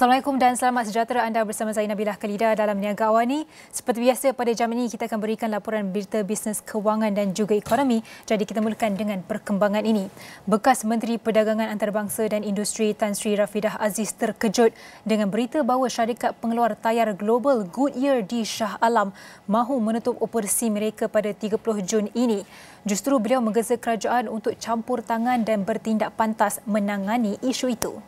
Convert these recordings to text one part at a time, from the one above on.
Assalamualaikum dan selamat sejahtera anda bersama saya Nabilah Khaleeda dalam Niaga AWANI. Seperti biasa pada jam ini kita akan berikan laporan berita bisnes kewangan dan juga ekonomi. Jadi kita mulakan dengan perkembangan ini. Bekas Menteri Perdagangan Antarabangsa dan Industri Tan Sri Rafidah Aziz terkejut dengan berita bahawa syarikat pengeluar tayar global Goodyear di Shah Alam mahu menutup operasi mereka pada 30 Jun ini. Justru beliau menggesa kerajaan untuk campur tangan dan bertindak pantas menangani isu itu.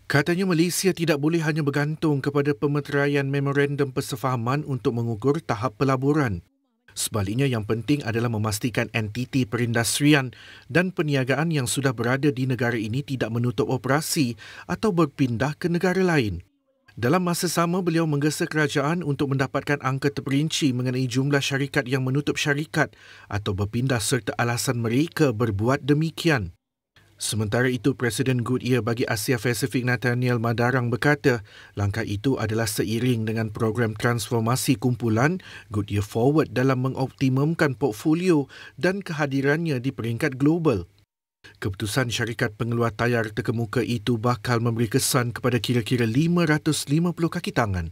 Katanya Malaysia tidak boleh hanya bergantung kepada pemeteraian memorandum persefahaman untuk mengukur tahap pelaburan. Sebaliknya yang penting adalah memastikan entiti perindustrian dan perniagaan yang sudah berada di negara ini tidak menutup operasi atau berpindah ke negara lain. Dalam masa sama, beliau menggesa kerajaan untuk mendapatkan angka terperinci mengenai jumlah syarikat yang menutup syarikat atau berpindah serta alasan mereka berbuat demikian. Sementara itu, Presiden Goodyear bagi Asia Pasifik Nathaniel Madarang berkata, langkah itu adalah seiring dengan program transformasi kumpulan Goodyear Forward dalam mengoptimumkan portfolio dan kehadirannya di peringkat global. Keputusan syarikat pengeluar tayar terkemuka itu bakal memberi kesan kepada kira-kira 550 kaki tangan.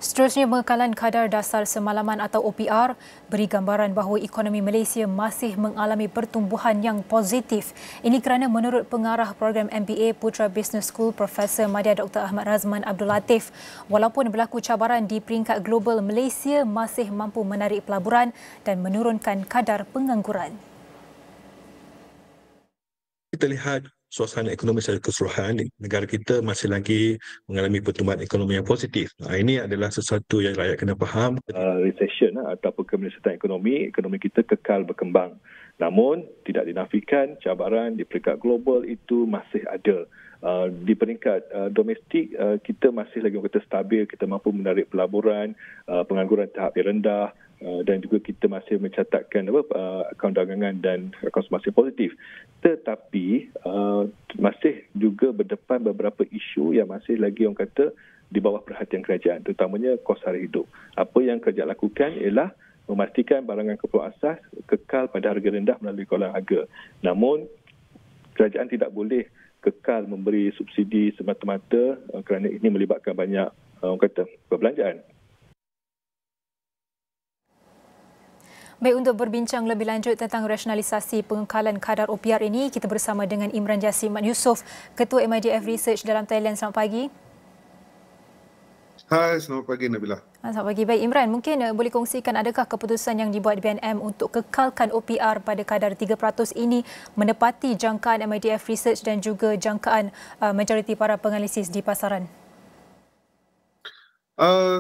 Seterusnya, pengekalan kadar dasar semalaman atau OPR beri gambaran bahawa ekonomi Malaysia masih mengalami pertumbuhan yang positif. Ini kerana menurut pengarah program MBA Putra Business School Profesor Madya Dr. Ahmad Razman Abdul Latif, walaupun berlaku cabaran di peringkat global, Malaysia masih mampu menarik pelaburan dan menurunkan kadar pengangguran. Kita lihat suasana ekonomi secara keseluruhan, negara kita masih lagi mengalami pertumbuhan ekonomi yang positif. Ini adalah sesuatu yang rakyat kena faham. Recession ataupun kemenyesatan ekonomi kita kekal berkembang. Namun, tidak dinafikan cabaran di peringkat global itu masih ada. Di peringkat domestik, kita masih lagi kata stabil, kita mampu menarik pelaburan, pengangguran tahap yang rendah, dan juga kita masih mencatatkan akaun dagangan dan konsumsi positif. Tetapi masih juga berdepan beberapa isu yang masih lagi orang kata di bawah perhatian kerajaan, terutamanya kos sara hidup. Apa yang kerajaan lakukan ialah memastikan barangan keperluan asas kekal pada harga rendah melalui kawalan harga. Namun kerajaan tidak boleh kekal memberi subsidi semata-mata kerana ini melibatkan banyak orang kata perbelanjaan. Baik, untuk berbincang lebih lanjut tentang rasionalisasi pengekalan kadar OPR ini, kita bersama dengan Imran Jassim Mat Yusof, Ketua MIDF Research dalam Thailand. Selamat pagi. Hai, selamat pagi Nabilah. Selamat pagi. Baik, Imran, mungkin boleh kongsikan adakah keputusan yang dibuat BNM untuk kekalkan OPR pada kadar 3% ini menepati jangkaan MIDF Research dan juga jangkaan majoriti para penganalisis di pasaran?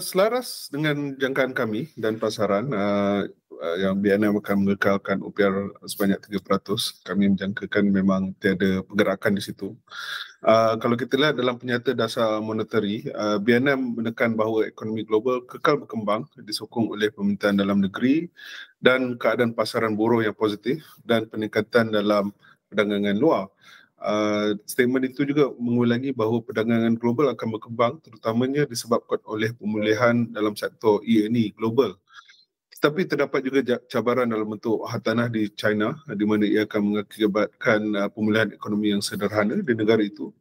Selaras dengan jangkaan kami dan pasaran, yang BNM akan mengekalkan OPR sebanyak 3%. Kami menjangkakan memang tiada pergerakan di situ. Kalau kita lihat dalam penyata dasar monetary, BNM menekan bahawa ekonomi global kekal berkembang disokong oleh permintaan dalam negeri dan keadaan pasaran buruh yang positif dan peningkatan dalam perdagangan luar. Statement itu juga mengulangi bahawa perdagangan global akan berkembang terutamanya disebabkan oleh pemulihan dalam sektor E&E global. Tetapi terdapat juga cabaran dalam bentuk hartanah di China di mana ia akan mengakibatkan pemulihan ekonomi yang sederhana di negara itu.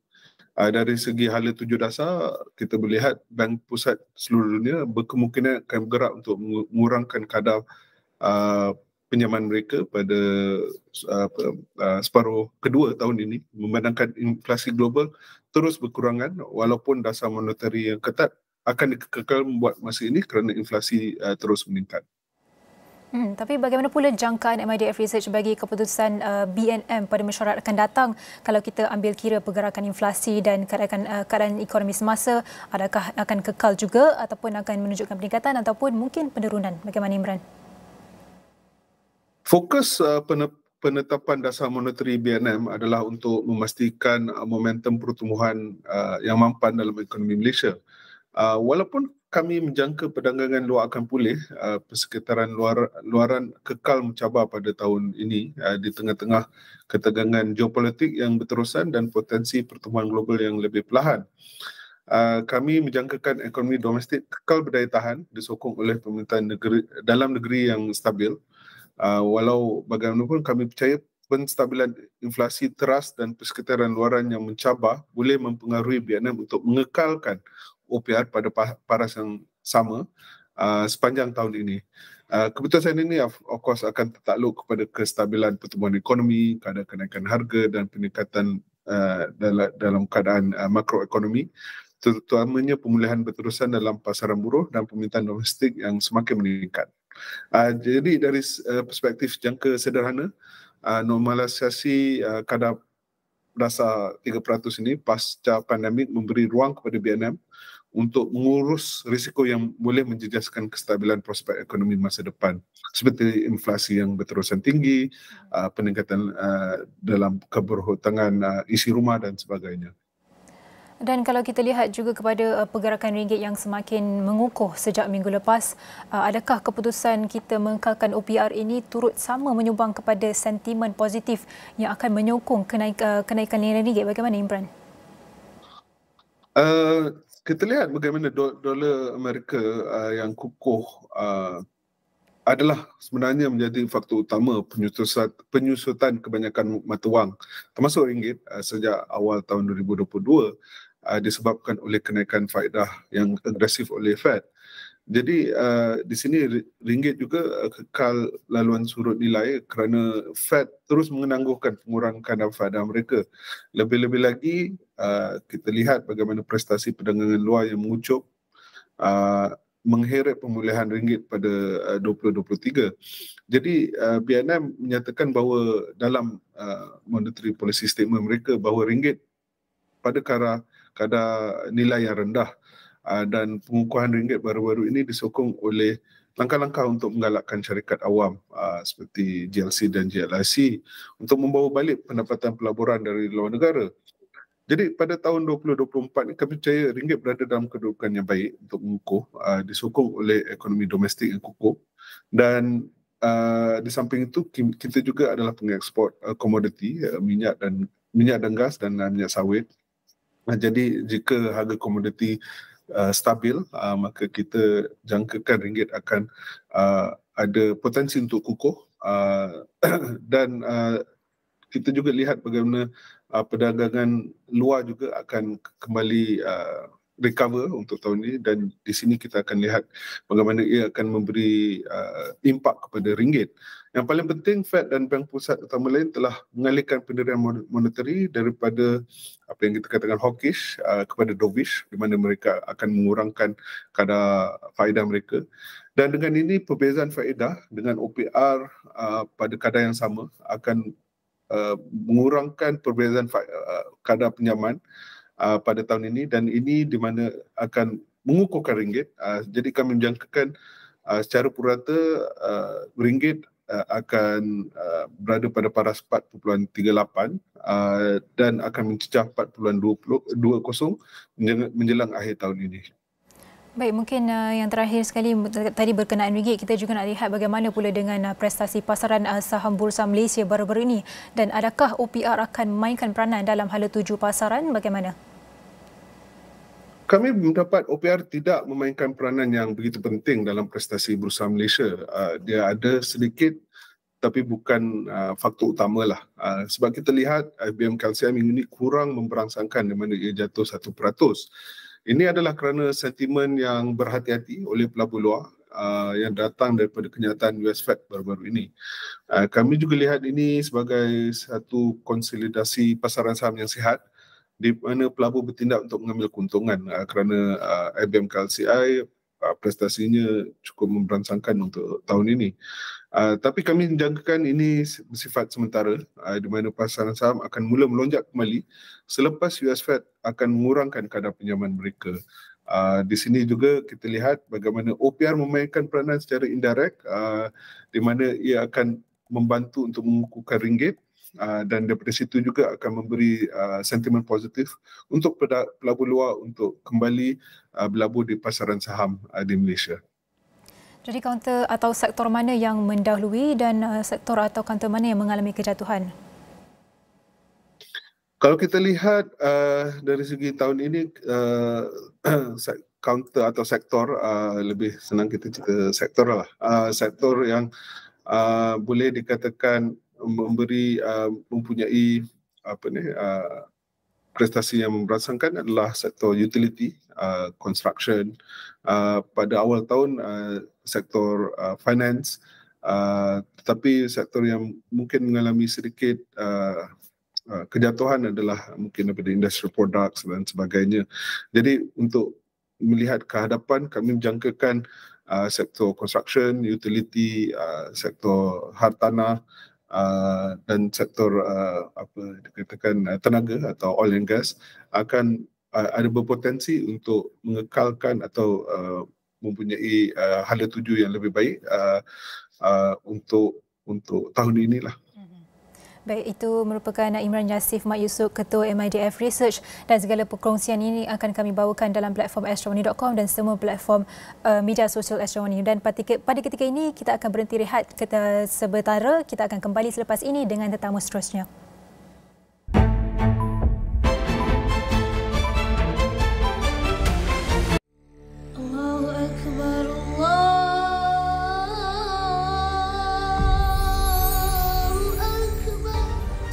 Dari segi hala tuju dasar, kita melihat bank pusat seluruh dunia berkemungkinan akan bergerak untuk mengurangkan kadar pinjaman mereka pada separuh kedua tahun ini, memandangkan inflasi global terus berkurangan walaupun dasar monetary yang ketat akan dikekal membuat masa ini kerana inflasi terus meningkat. Tapi bagaimana pula jangkaan MIDF Research bagi keputusan BNM pada mesyuarat akan datang kalau kita ambil kira pergerakan inflasi dan keadaan ekonomi semasa, adakah akan kekal juga ataupun akan menunjukkan peningkatan ataupun mungkin penurunan? Bagaimana Imran? Fokus penetapan dasar monetary BNM adalah untuk memastikan momentum pertumbuhan yang mampan dalam ekonomi Malaysia. Walaupun kami menjangka perdagangan luar akan pulih, persekitaran luaran kekal mencabar pada tahun ini di tengah-tengah ketegangan geopolitik yang berterusan dan potensi pertumbuhan global yang lebih perlahan. Kami menjangkakan ekonomi domestik kekal berdaya tahan disokong oleh permintaan dalam negeri yang stabil. Walau bagaimanapun kami percaya penstabilan inflasi teras dan persekitaran luaran yang mencabar boleh mempengaruhi Vietnam untuk mengekalkan OPR pada paras yang sama sepanjang tahun ini. Keputusan ini of course akan tertakluk kepada kestabilan pertumbuhan ekonomi, kadar kenaikan harga dan peningkatan dalam keadaan makroekonomi, terutamanya pemulihan berterusan dalam pasaran buruh dan permintaan domestik yang semakin meningkat. Jadi dari perspektif jangka sederhana, normalisasi kadar dasar 3% ini pasca pandemik memberi ruang kepada Vietnam untuk mengurus risiko yang boleh menjejaskan kestabilan prospek ekonomi masa depan, seperti inflasi yang berterusan tinggi, peningkatan dalam keberhutangan isi rumah dan sebagainya. Dan kalau kita lihat juga kepada pergerakan ringgit yang semakin mengukuh sejak minggu lepas, adakah keputusan kita mengekalkan OPR ini turut sama menyumbang kepada sentimen positif yang akan menyokong kenaikan nilai ringgit? Bagaimana Imran? Kita lihat bagaimana dolar Amerika yang kukuh adalah sebenarnya menjadi faktor utama penyusutan kebanyakan mata wang, termasuk ringgit sejak awal tahun 2022 disebabkan oleh kenaikan faedah yang agresif oleh Fed. Jadi di sini ringgit juga kekal laluan surut nilai kerana Fed terus menangguhkan pengurangan kadar faedah mereka. Lebih-lebih lagi kita lihat bagaimana prestasi perdagangan luar yang mengucup mengheret pemulihan ringgit pada 2023. Jadi Vietnam menyatakan bahawa dalam monetary policy statement mereka bahawa ringgit pada kadar nilai yang rendah dan pengukuhan ringgit baru-baru ini disokong oleh langkah-langkah untuk menggalakkan syarikat awam seperti GLC dan GLIC untuk membawa balik pendapatan pelaburan dari luar negara. Jadi pada tahun 2024 ini kami percaya ringgit berada dalam kedudukan yang baik untuk mengukuh, disokong oleh ekonomi domestik yang kukuh, dan di samping itu kita juga adalah pengeksport komoditi minyak dan gas dan minyak sawit. Jadi jika harga komoditi stabil, maka kita jangkakan ringgit akan ada potensi untuk kukuh, dan kita juga lihat bagaimana perdagangan luar juga akan kembali recover untuk tahun ini, dan di sini kita akan lihat bagaimana ia akan memberi impak kepada ringgit. Yang paling penting, Fed dan Bank Pusat utama lain telah mengalihkan pendirian monetary daripada apa yang kita katakan hawkish kepada dovish, di mana mereka akan mengurangkan kadar faedah mereka. Dan dengan ini perbezaan faedah dengan OPR pada kadar yang sama akan mengurangkan perbezaan kadar pinjaman pada tahun ini, dan ini di mana akan mengukuhkan ringgit. Jadi kami menjangkakan secara purata ringgit akan berada pada paras 4.38 dan akan mencecah 4.20 menjelang akhir tahun ini. Baik, mungkin yang terakhir sekali tadi berkenaan ringgit, kita juga nak lihat bagaimana pula dengan prestasi pasaran saham Bursa Malaysia baru-baru ini, dan adakah OPR akan memainkan peranan dalam hala tuju pasaran? Bagaimana? Kami mendapat OPR tidak memainkan peranan yang begitu penting dalam prestasi Bursa Malaysia. Dia ada sedikit tapi bukan faktor utamalah. Sebab kita lihat IBM Calcium minggu ini kurang memberangsangkan di mana ia jatuh 1%. Ini adalah kerana sentimen yang berhati-hati oleh pelabur luar yang datang daripada kenyataan US Fed baru-baru ini. Kami juga lihat ini sebagai satu konsolidasi pasaran saham yang sihat, di mana pelabur bertindak untuk mengambil keuntungan kerana IBM KLCI prestasinya cukup memberangsangkan untuk tahun ini. Tapi kami menjangkakan ini bersifat sementara, di mana pasaran saham akan mula melonjak kembali selepas US Fed akan mengurangkan kadar pinjaman mereka. Di sini juga kita lihat bagaimana OPR memainkan peranan secara indirect, di mana ia akan membantu untuk mengukuhkan ringgit, dan daripada situ juga akan memberi sentimen positif untuk pelabur luar untuk kembali berlabur di pasaran saham di Malaysia. Jadi kaunter atau sektor mana yang mendahului dan sektor atau kaunter mana yang mengalami kejatuhan? Kalau kita lihat dari segi tahun ini, kaunter atau sektor, lebih senang kita cerita sektor lah. Sektor yang boleh dikatakan mempunyai prestasi yang merangsangkan adalah sektor utility, construction, pada awal tahun sektor finance, tetapi sektor yang mungkin mengalami sedikit kejatuhan adalah mungkin daripada industrial products dan sebagainya. Jadi untuk melihat ke hadapan, kami menjangkakan sektor construction, utility, sektor hartanah, dan sektor dikatakan tenaga atau oil and gas akan ada berpotensi untuk mengekalkan atau mempunyai hala tuju yang lebih baik untuk tahun inilah. Baik, itu merupakan Imran Yasif Mat Yusof, Ketua MIDF Research, dan segala perkongsian ini akan kami bawakan dalam platform astro.com dan semua platform media sosial Astro. Dan pada ketika ini kita akan berhenti rehat sebentar. Kita akan kembali selepas ini dengan tetamu seterusnya.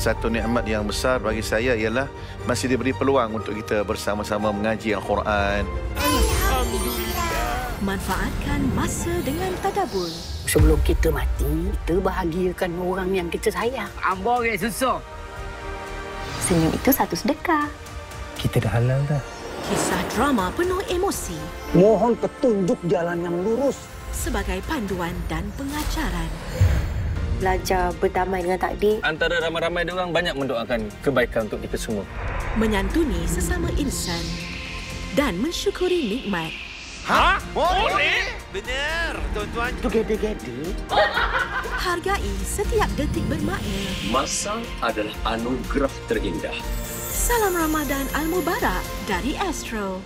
Satu nikmat yang besar bagi saya ialah masih diberi peluang untuk kita bersama-sama mengaji Al-Quran. Alhamdulillah. Manfaatkan masa dengan tadabbur. Sebelum kita mati, kita bahagiakan orang yang kita sayang. Ambor susah. Senyum itu satu sedekah. Kita dah halal dah. Kisah drama penuh emosi. Mohon petunjuk jalan yang lurus. Sebagai panduan dan pengajaran. Belajar berdamai dengan takdir. Antara ramai-ramai diorang banyak mendoakan kebaikan untuk kita semua. Menyantuni sesama insan dan mensyukuri nikmat. Ha? Boleh? Benar, tuan-tuan. Together. Hargai setiap detik bermakna. Masa adalah anugerah terindah. Salam Ramadan Al-Mubarak dari Astro.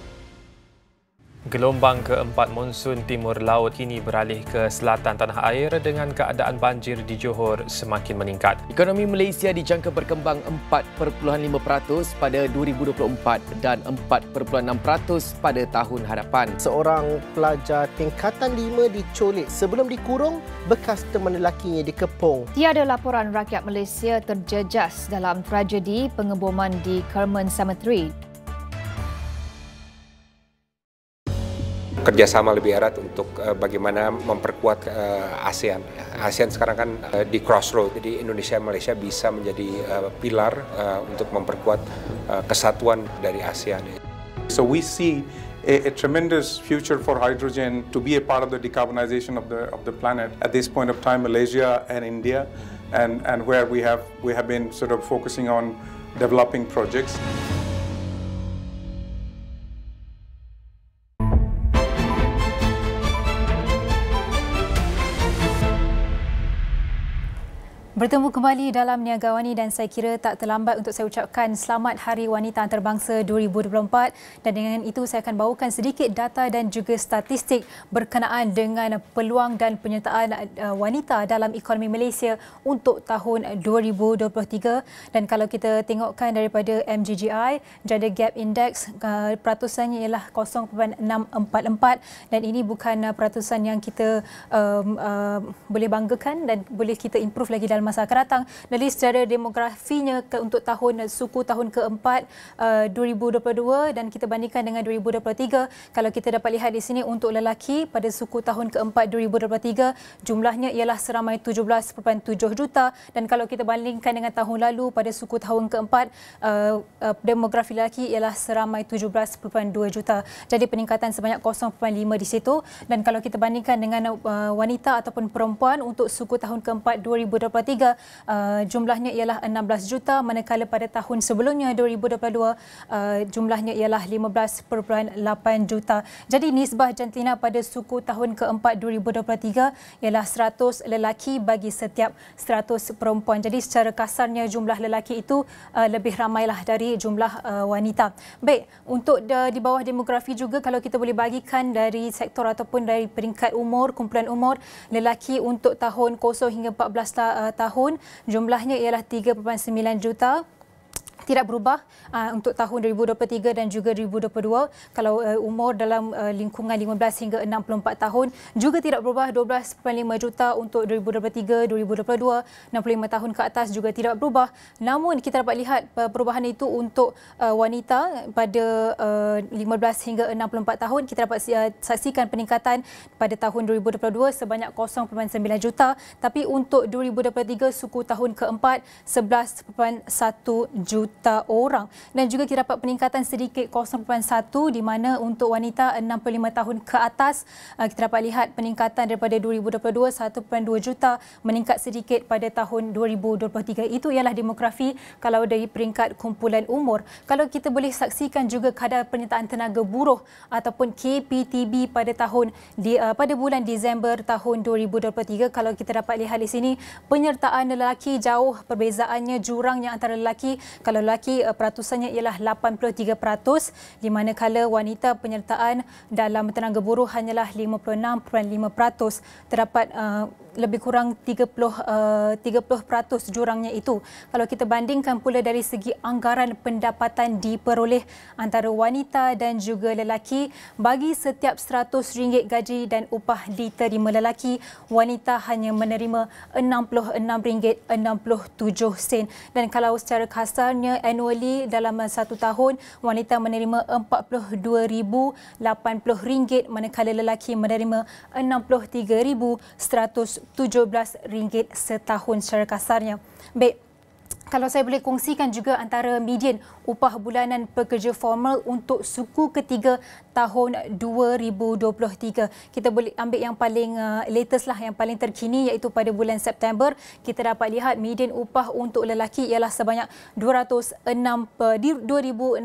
Gelombang keempat monsun timur laut kini beralih ke selatan tanah air dengan keadaan banjir di Johor semakin meningkat. Ekonomi Malaysia dijangka berkembang 4.5% pada 2024 dan 4.6% pada tahun hadapan. Seorang pelajar tingkatan 5 diculik sebelum dikurung, bekas teman lelakinya dikepung. Tiada laporan rakyat Malaysia terjejas dalam tragedi pengeboman di Kerman Cemetery. Kerjasama lebih erat untuk bagaimana memperkuat ASEAN. ASEAN sekarang kan di crossroad, jadi Indonesia dan Malaysia bisa menjadi pilar untuk memperkuat kesatuan dari ASEAN. So we see a tremendous future for hydrogen to be a part of the decarbonization of the planet. At this point of time, Malaysia and India, and where we have been sort of focusing on developing projects. Bertemu kembali dalam Niaga AWANI dan saya kira tak terlambat untuk saya ucapkan Selamat Hari Wanita Antarabangsa 2024 dan dengan itu saya akan bawakan sedikit data dan juga statistik berkenaan dengan peluang dan penyertaan wanita dalam ekonomi Malaysia untuk tahun 2023 dan kalau kita tengokkan daripada MGGI, Gender Gap Index peratusannya ialah 0.644 dan ini bukan peratusan yang kita boleh banggakan dan boleh kita improve lagi dalam masa akan datang. Dari secara demografinya untuk suku tahun keempat 2022 dan kita bandingkan dengan 2023, kalau kita dapat lihat di sini untuk lelaki pada suku tahun keempat 2023 jumlahnya ialah seramai 17.7 juta dan kalau kita bandingkan dengan tahun lalu pada suku tahun keempat demografi lelaki ialah seramai 17.2 juta. Jadi peningkatan sebanyak 0.5 di situ dan kalau kita bandingkan dengan wanita ataupun perempuan untuk suku tahun keempat 2023 jumlahnya ialah 16 juta manakala pada tahun sebelumnya 2022 jumlahnya ialah 15.8 juta. Jadi nisbah jantina pada suku tahun keempat 2023 ialah 100 lelaki bagi setiap 100 perempuan. Jadi secara kasarnya jumlah lelaki itu lebih ramailah dari jumlah wanita. Baik, untuk di bawah demografi juga kalau kita boleh bagikan dari sektor ataupun dari peringkat umur, kumpulan umur, lelaki untuk tahun 0 hingga 14 tahun jumlahnya ialah 3.9 juta. tidak berubah untuk tahun 2023 dan juga 2022. Kalau umur dalam lingkungan 15 hingga 64 tahun juga tidak berubah, 12.5 juta untuk 2023, 2022, 65 tahun ke atas juga tidak berubah. Namun kita dapat lihat perubahan itu untuk wanita pada 15 hingga 64 tahun. Kita dapat saksikan peningkatan pada tahun 2022 sebanyak 0.9 juta, tapi untuk 2023 suku tahun keempat 11.1 juta orang, dan juga kita dapat peningkatan sedikit 0.1 di mana untuk wanita 65 tahun ke atas kita dapat lihat peningkatan daripada 2022 1.2 juta meningkat sedikit pada tahun 2023. Itu ialah demografi kalau dari peringkat kumpulan umur. Kalau kita boleh saksikan juga kadar penyertaan tenaga buruh ataupun KPTB pada pada bulan Disember tahun 2023, kalau kita dapat lihat di sini penyertaan lelaki jauh perbezaannya jurangnya antara lelaki. Kalau lelaki peratusannya ialah 83%, di manakala wanita penyertaan dalam tenaga buruh hanyalah 56.5%. Terdapat lebih kurang 30% jurangnya itu. Kalau kita bandingkan pula dari segi anggaran pendapatan diperoleh antara wanita dan juga lelaki, bagi setiap RM100 gaji dan upah diterima lelaki, wanita hanya menerima RM66.67. Dan kalau secara kasarnya annually dalam satu tahun, wanita menerima RM42,080 manakala lelaki menerima RM63,117 setahun secara kasarnya. Baik, kalau saya boleh kongsikan juga antara median upah bulanan pekerja formal untuk suku ketiga tahun 2023. Kita boleh ambil yang paling latest lah, yang paling terkini, iaitu pada bulan September. Kita dapat lihat median upah untuk lelaki ialah sebanyak 2,645,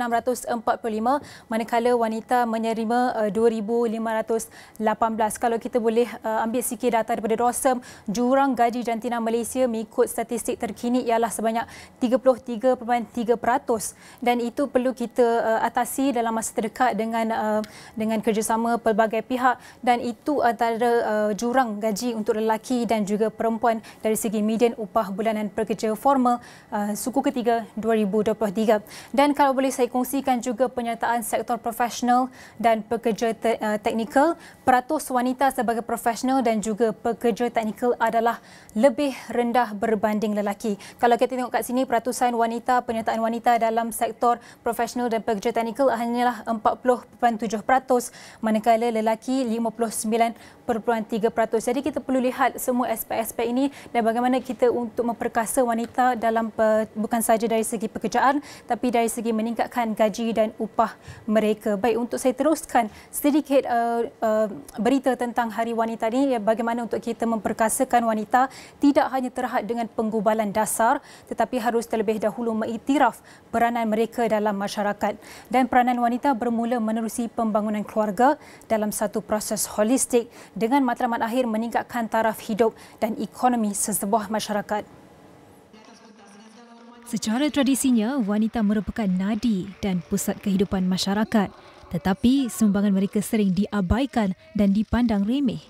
manakala wanita menerima 2,518. Kalau kita boleh ambil sikit data daripada Rosem, jurang gaji jantina Malaysia mengikut statistik terkini ialah sebanyak 33.3%, dan itu perlu kita atasi dalam masa terdekat dengan kerjasama pelbagai pihak, dan itu antara jurang gaji untuk lelaki dan juga perempuan dari segi median upah bulanan pekerja formal suku ketiga 2023. Dan kalau boleh saya kongsikan juga penyertaan sektor profesional dan pekerja teknikal, peratus wanita sebagai profesional dan juga pekerja teknikal adalah lebih rendah berbanding lelaki. Kalau kita tengok kat sini, peratusan wanita, penyertaan wanita dalam sektor profesional dan pekerja teknikal hanyalah 40.7%, manakala lelaki 59.3%. Jadi kita perlu lihat semua aspek-aspek ini dan bagaimana kita untuk memperkasa wanita dalam bukan sahaja dari segi pekerjaan tapi dari segi meningkatkan gaji dan upah mereka. Baik, untuk saya teruskan sedikit berita tentang Hari Wanita ini, bagaimana untuk kita memperkasakan wanita tidak hanya terhad dengan penggubalan dasar tetapi harus terlebih dahulu mengiktiraf peranan mereka dalam masyarakat. Dan peranan wanita bermula menerusi pembangunan keluarga dalam satu proses holistik dengan matlamat akhir meningkatkan taraf hidup dan ekonomi sesebuah masyarakat. Secara tradisinya, wanita merupakan nadi dan pusat kehidupan masyarakat, tetapi sumbangan mereka sering diabaikan dan dipandang remeh.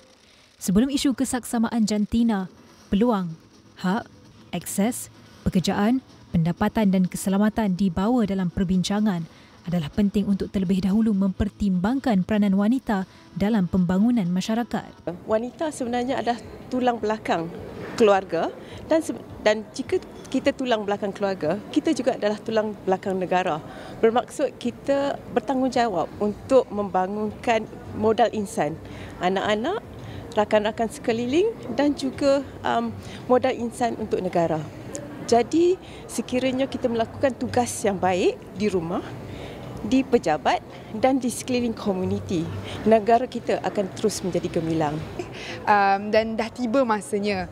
Sebelum isu kesaksamaan jantina, peluang, hak, akses, pekerjaan, pendapatan dan keselamatan dibawa dalam perbincangan, adalah penting untuk terlebih dahulu mempertimbangkan peranan wanita dalam pembangunan masyarakat. Wanita sebenarnya adalah tulang belakang keluarga, dan jika kita tulang belakang keluarga, kita juga adalah tulang belakang negara. Bermaksud kita bertanggungjawab untuk membangunkan modal insan, anak-anak, rakan-rakan sekeliling dan juga modal insan untuk negara. Jadi sekiranya kita melakukan tugas yang baik di rumah, di pejabat dan di sekeliling komuniti, negara kita akan terus menjadi gemilang. Dan dah tiba masanya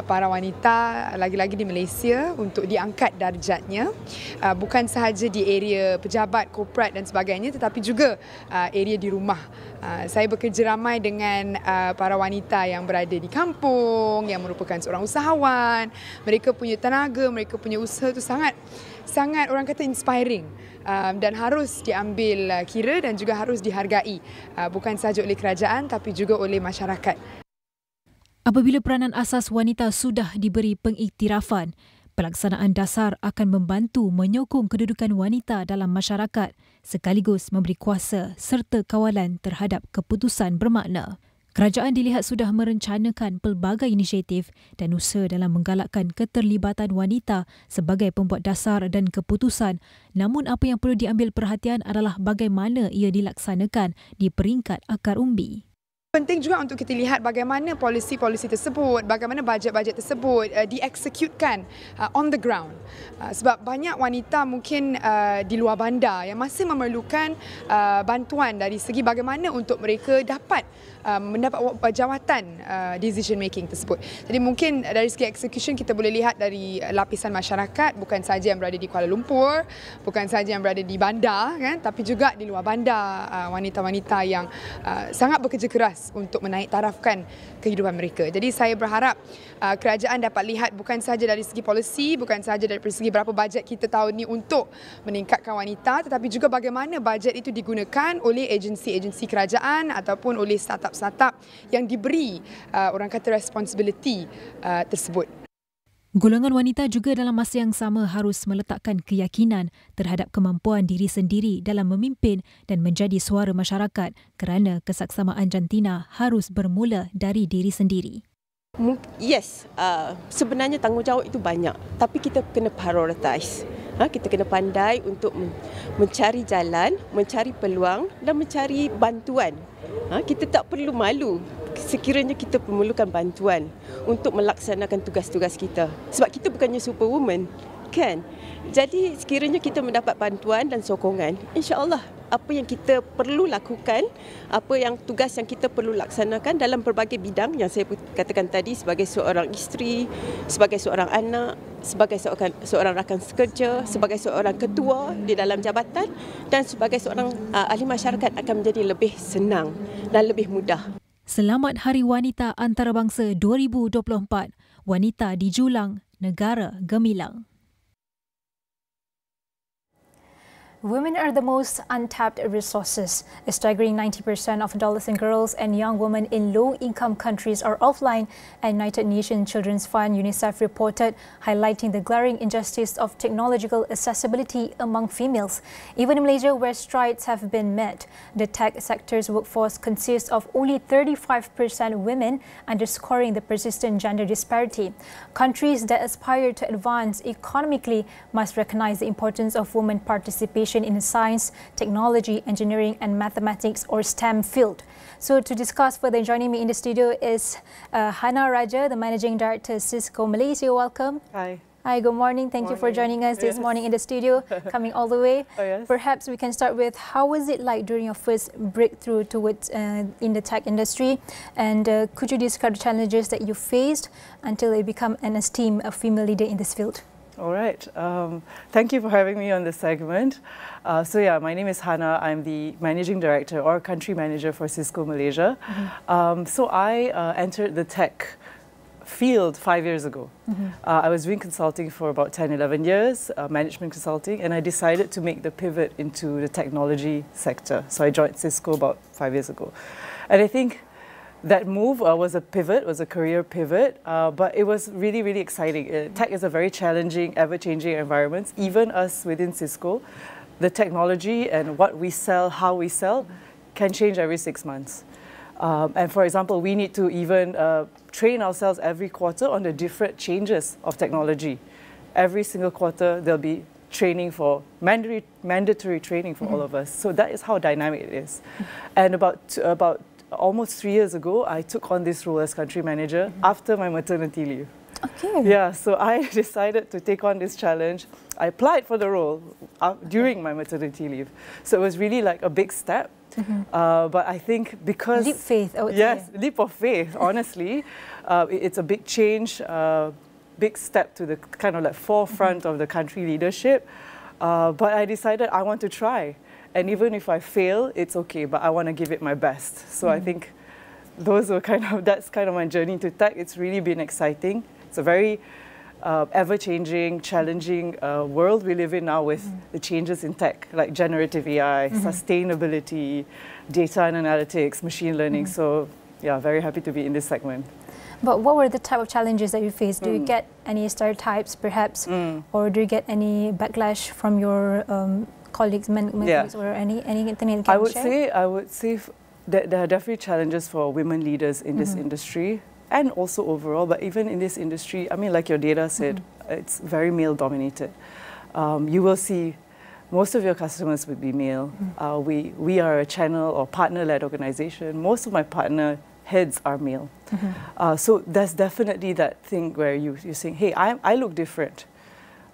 para wanita lagi-lagi di Malaysia untuk diangkat darjatnya, bukan sahaja di area pejabat, korporat dan sebagainya, tetapi juga area di rumah. Saya bekerja ramai dengan para wanita yang berada di kampung, yang merupakan seorang usahawan. Mereka punya tenaga, mereka punya usaha itu sangat orang kata inspiring, dan harus diambil kira dan juga harus dihargai, bukan sahaja oleh kerajaan tapi juga oleh masyarakat. Apabila peranan asas wanita sudah diberi pengiktirafan, Pelaksanaan dasar akan membantu menyokong kedudukan wanita dalam masyarakat sekaligus memberi kuasa serta kawalan terhadap keputusan bermakna. Kerajaan dilihat sudah merencanakan pelbagai inisiatif dan usaha dalam menggalakkan keterlibatan wanita sebagai pembuat dasar dan keputusan. Namun apa yang perlu diambil perhatian adalah bagaimana ia dilaksanakan di peringkat akar umbi. Penting juga untuk kita lihat bagaimana polisi-polisi tersebut, bagaimana bajet-bajet tersebut dieksekutkan on the ground. Sebab banyak wanita mungkin di luar bandar yang masih memerlukan bantuan dari segi bagaimana untuk mereka dapat mendapat jawatan decision making tersebut. Jadi mungkin dari segi execution kita boleh lihat dari lapisan masyarakat, bukan sahaja yang berada di Kuala Lumpur, bukan sahaja yang berada di bandar, kan, tapi juga di luar bandar, wanita-wanita yang sangat bekerja keras untuk menaik tarafkan kehidupan mereka. Jadi saya berharap kerajaan dapat lihat bukan sahaja dari segi polisi, bukan sahaja dari segi berapa bajet kita tahun ini untuk meningkatkan wanita, tetapi juga bagaimana bajet itu digunakan oleh agensi-agensi kerajaan ataupun oleh startup-startup yang diberi orang kata responsibility tersebut. Golongan wanita juga dalam masa yang sama harus meletakkan keyakinan terhadap kemampuan diri sendiri dalam memimpin dan menjadi suara masyarakat kerana kesaksamaan jantina harus bermula dari diri sendiri. Yes, sebenarnya tanggungjawab itu banyak, tapi kita kena prioritize. Kita kena pandai untuk mencari jalan, mencari peluang dan mencari bantuan. Kita tak perlu malu sekiranya kita memerlukan bantuan untuk melaksanakan tugas-tugas kita. Sebab kita bukannya superwoman, kan? Jadi sekiranya kita mendapat bantuan dan sokongan, insya-Allah apa yang kita perlu lakukan, apa yang tugas yang kita perlu laksanakan dalam pelbagai bidang yang saya katakan tadi, sebagai seorang isteri, sebagai seorang anak, sebagai seorang rakan kerja, sebagai seorang ketua di dalam jabatan dan sebagai seorang ahli masyarakat akan menjadi lebih senang dan lebih mudah. Selamat Hari Wanita Antarabangsa 2024. Wanita dijulang, negara gemilang. Women are the most untapped resources. A staggering 90% of adolescent girls and young women in low-income countries are offline, a United Nations Children's Fund UNICEF reported, highlighting the glaring injustice of technological accessibility among females. Even in Malaysia, where strides have been made, the tech sector's workforce consists of only 35% women, underscoring the persistent gender disparity. Countries that aspire to advance economically must recognise the importance of women participation in science, technology, engineering and mathematics or STEM field. So to discuss further, joining me in the studio is Hana Raja, the Managing Director, Cisco Malaysia. Welcome. Hi. Hi, good morning. Thank you for joining us this morning in the studio, coming all the way. Oh, yes. Perhaps we can start with, how was it like during your first breakthrough towards in the tech industry? And could you describe the challenges that you faced until you become an esteemed female leader in this field? All right. Thank you for having me on this segment. So yeah, my name is Hana. I'm the Managing Director or Country Manager for Cisco Malaysia. So I entered the tech field 5 years ago. I was doing consulting for about 10, 11 years, management consulting, and I decided to make the pivot into the technology sector. So I joined Cisco about 5 years ago. And I think that move was a pivot, was a career pivot, but it was really, really exciting. Tech is a very challenging, ever-changing environment. Even us within Cisco, the technology and what we sell, how we sell, can change every 6 months. And for example, we need to even train ourselves every quarter on the different changes of technology. Every single quarter, there'll be training for mandatory training for all of us. So that is how dynamic it is. And about almost 3 years ago, I took on this role as country manager after my maternity leave. Okay. Yeah, so I decided to take on this challenge. I applied for the role during my maternity leave. So it was really like a big step. But I think because... Leap faith, I would say. Yes, leap of faith, honestly. It's a big change, big step to the kind of like forefront of the country leadership. But I decided I want to try. And even if I fail, it's okay, but I want to give it my best. So I think that's kind of my journey to tech. It's really been exciting. It's a very ever-changing, challenging world we live in now with the changes in tech, like generative AI, sustainability, data and analytics, machine learning. So yeah, very happy to be in this segment. But what were the type of challenges that you faced? Do you get any stereotypes, perhaps, or do you get any backlash from your colleagues, men colleagues, or anything that you can share? I would say that there are definitely challenges for women leaders in this industry, and also overall. But even in this industry, I mean, like your data said, it's very male-dominated. You will see most of your customers would be male. We are a channel or partner-led organization. Most of my partner heads are male. So there's definitely that thing where you're saying, hey, I look different.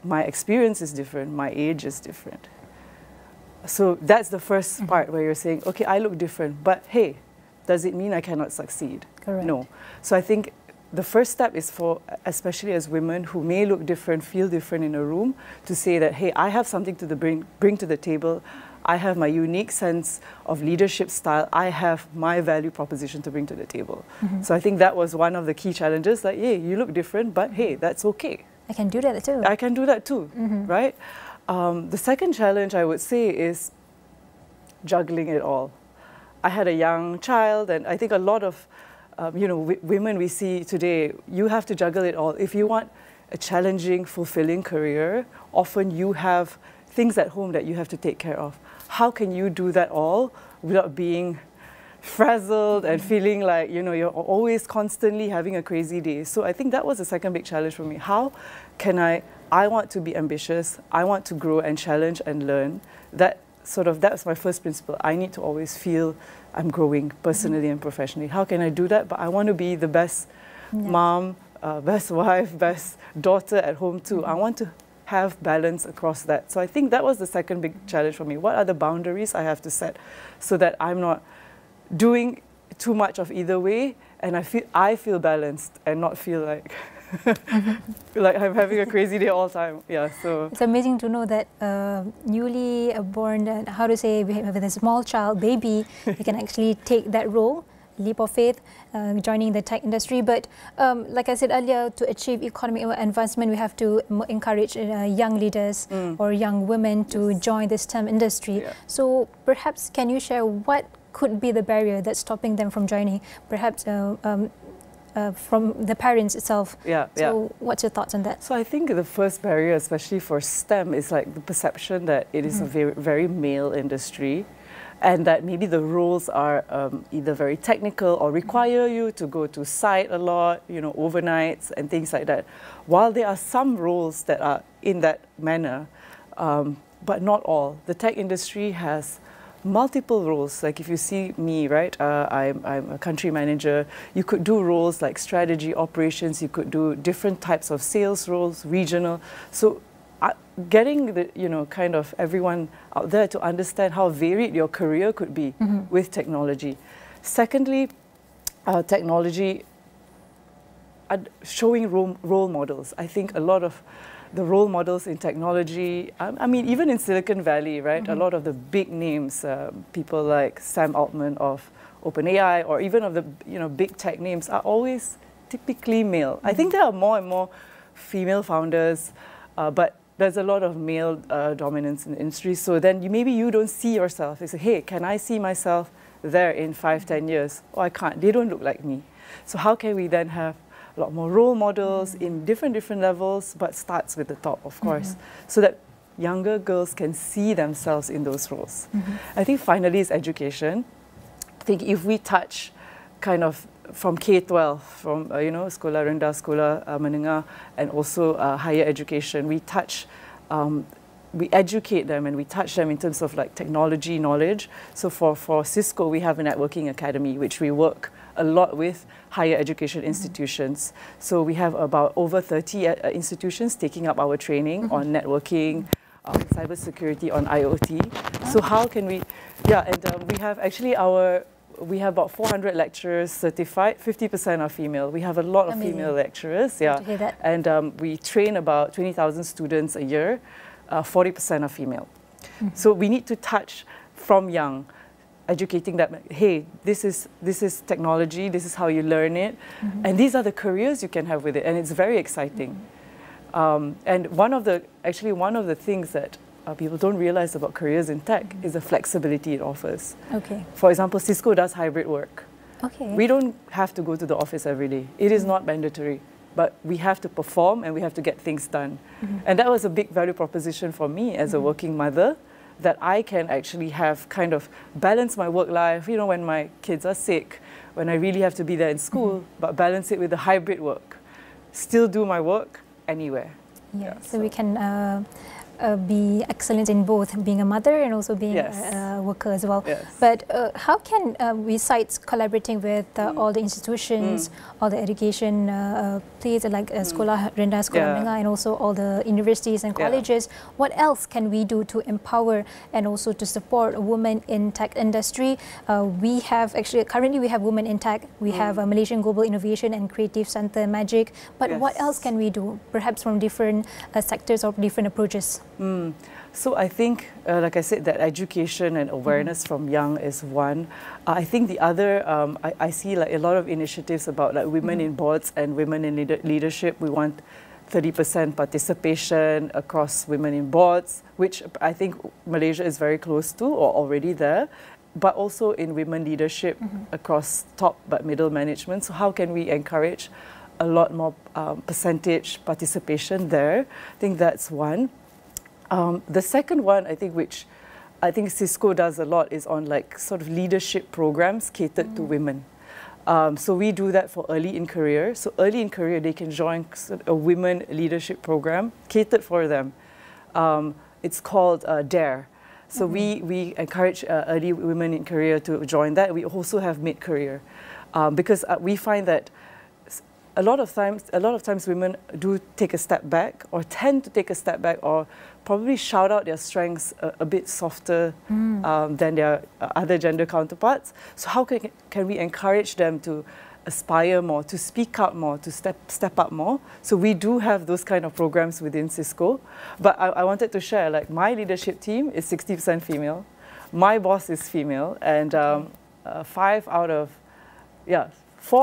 My experience is different. My age is different. So that's the first part where you're saying, okay, I look different, but hey, does it mean I cannot succeed? Correct. No. So I think the first step is for, especially as women who may look different, feel different in a room, to say that, hey, I have something to bring to the table. I have my unique sense of leadership style. I have my value proposition to bring to the table. So I think that was one of the key challenges, like, hey, you look different, but hey, that's okay. I can do that too. I can do that too, right? The second challenge I would say is juggling it all. I had a young child, and I think a lot of women we see today, you have to juggle it all. If you want a challenging, fulfilling career, often you have things at home that you have to take care of. How can you do that all without being frazzled and feeling like, you're always constantly having a crazy day? So I think that was the second big challenge for me. How can I want to be ambitious, I want to grow and challenge and learn. That's my first principle. I need to always feel I'm growing personally and professionally. How can I do that? But I want to be the best mom, best wife, best daughter at home too. I want to have balance across that. So I think that was the second big challenge for me. What are the boundaries I have to set so that I'm not doing too much of either way, and I feel balanced and not feel like like I'm having a crazy day all the time. Yeah, so it's amazing to know that newly born, how to say, with a small child, baby, you can actually take that role, leap of faith, joining the tech industry. But like I said earlier, to achieve economic advancement, we have to encourage young leaders or young women to join the STEM industry. So perhaps can you share what could be the barrier that's stopping them from joining? Perhaps from the parents itself. So what's your thoughts on that? So I think the first barrier, especially for STEM, is like the perception that it is a very, very male industry, and that maybe the roles are either very technical or require you to go to site a lot, overnights and things like that. While there are some roles that are in that manner, but not all. The tech industry has multiple roles. Like if you see me, right, I'm a country manager. You could do roles like strategy, operations. You could do different types of sales roles, regional. So getting the, kind of everyone out there to understand how varied your career could be with technology. Secondly, technology, showing role models. I think a lot of the role models in technology, I mean, even in Silicon Valley, right, a lot of the big names, people like Sam Altman of OpenAI, or even of the big tech names, are always typically male. I think there are more and more female founders, but there's a lot of male dominance in the industry. So then maybe you don't see yourself. You say, hey, can I see myself there in 5, 10 years? Oh, I can't. They don't look like me. So how can we then have a lot more role models in different levels, but starts with the top, of course, so that younger girls can see themselves in those roles. I think finally is education. I think if we touch kind of from K-12, from sekolah rendah, sekolah menengah, and also higher education, we educate them and we touch them in terms of like technology knowledge. So for Cisco, we have a networking academy, which we work a lot with higher education institutions. So we have about over 30 institutions taking up our training on networking, cybersecurity, on IoT. So how can we, and we have actually we have about 400 lecturers certified, 50% are female. We have a lot of female lecturers, and we train about 20,000 students a year, 40% are female. So we need to touch from young, educating that, hey, this is technology, this is how you learn it, and these are the careers you can have with it, and it's very exciting. And one of the things that people don't realize about careers in tech is the flexibility it offers. For example, Cisco does hybrid work. Okay. We don't have to go to the office every day. It is not mandatory, but we have to perform and we have to get things done. And that was a big value proposition for me as a working mother, that I can actually have kind of balance my work life, you know, when my kids are sick, when I really have to be there in school, but balance it with the hybrid work. Still do my work anywhere. Yeah, so we can be excellent in both being a mother and also being a worker as well. Yes. But how can, besides collaborating with all the institutions, all the education places like Sekolah Rendah, Sekolah Menengah, and also all the universities and colleges, what else can we do to empower and also to support women in tech industry? We have actually, currently we have Women in Tech, we have Malaysian Global Innovation and Creative Centre Magic, but what else can we do, perhaps from different sectors or different approaches? So I think, like I said, that education and awareness from young is one. I think the other, I see like a lot of initiatives about like women in boards and women in leadership. We want 30% participation across women in boards, which I think Malaysia is very close to or already there, but also in women leadership across top but middle management. So how can we encourage a lot more percentage participation there? I think that's one. The second one, I think, which I think Cisco does a lot, is on like sort of leadership programs catered to women. So we do that for early in career. So early in career, they can join a women leadership program catered for them. It's called DARE. So we encourage early women in career to join that. We also have mid-career because we find that a lot of times women do take a step back or tend to take a step back or probably shout out their strengths a bit softer than their other gender counterparts. So how can we encourage them to aspire more, to speak up more, to step up more? So we do have those kind of programs within Cisco. But I wanted to share, like, my leadership team is 60% female. My boss is female, and 4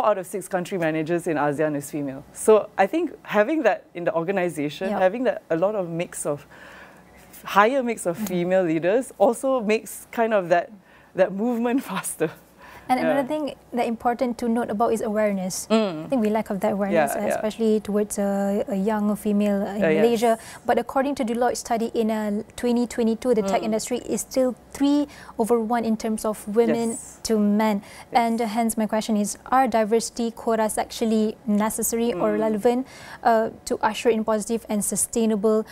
out of 6 country managers in ASEAN is female. So I think having that in the organization, having that a lot of higher mix of female leaders also makes kind of that movement faster. And another thing that important to note about is awareness. I think we lack of that awareness, especially towards a young female in Malaysia. But according to Deloitte study in 2022, the tech industry is still 3/1 in terms of women to men. And hence my question is, are diversity quotas actually necessary or relevant to usher in positive and sustainable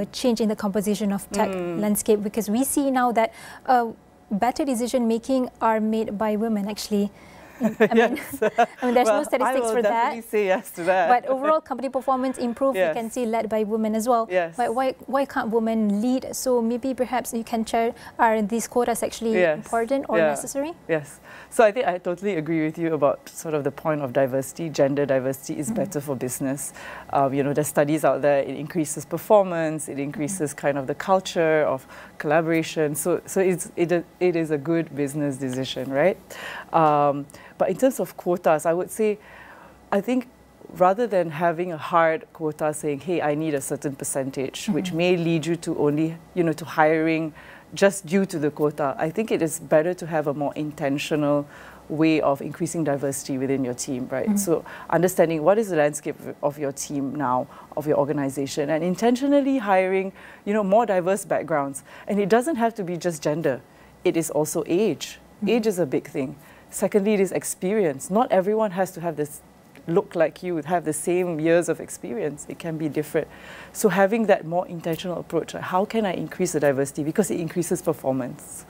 change in the composition of tech landscape? Because we see now that better decision making are made by women actually. I mean, there's no statistics for that. I will definitely say yes to that. But overall company performance improved, you can see, led by women as well. But why can't women lead? So maybe perhaps you can share, are these quotas actually important or necessary? Yes. So I think I totally agree with you about sort of the point of diversity. Gender diversity is better for business. You know, there's studies out there, it increases performance, it increases kind of the culture of collaboration. So it is a good business decision, right? But in terms of quotas, I would say, I think rather than having a hard quota saying, hey, I need a certain percentage, which may lead you to only, you know, to hiring just due to the quota, I think it is better to have a more intentional way of increasing diversity within your team, right? So understanding what is the landscape of your team now, of your organization, and intentionally hiring, you know, more diverse backgrounds. And it doesn't have to be just gender. It is also age. Age is a big thing. Secondly, it is experience. Not everyone has to have this look like you, have the same years of experience. It can be different. So having that more intentional approach, like how can I increase the diversity? Because it increases performance.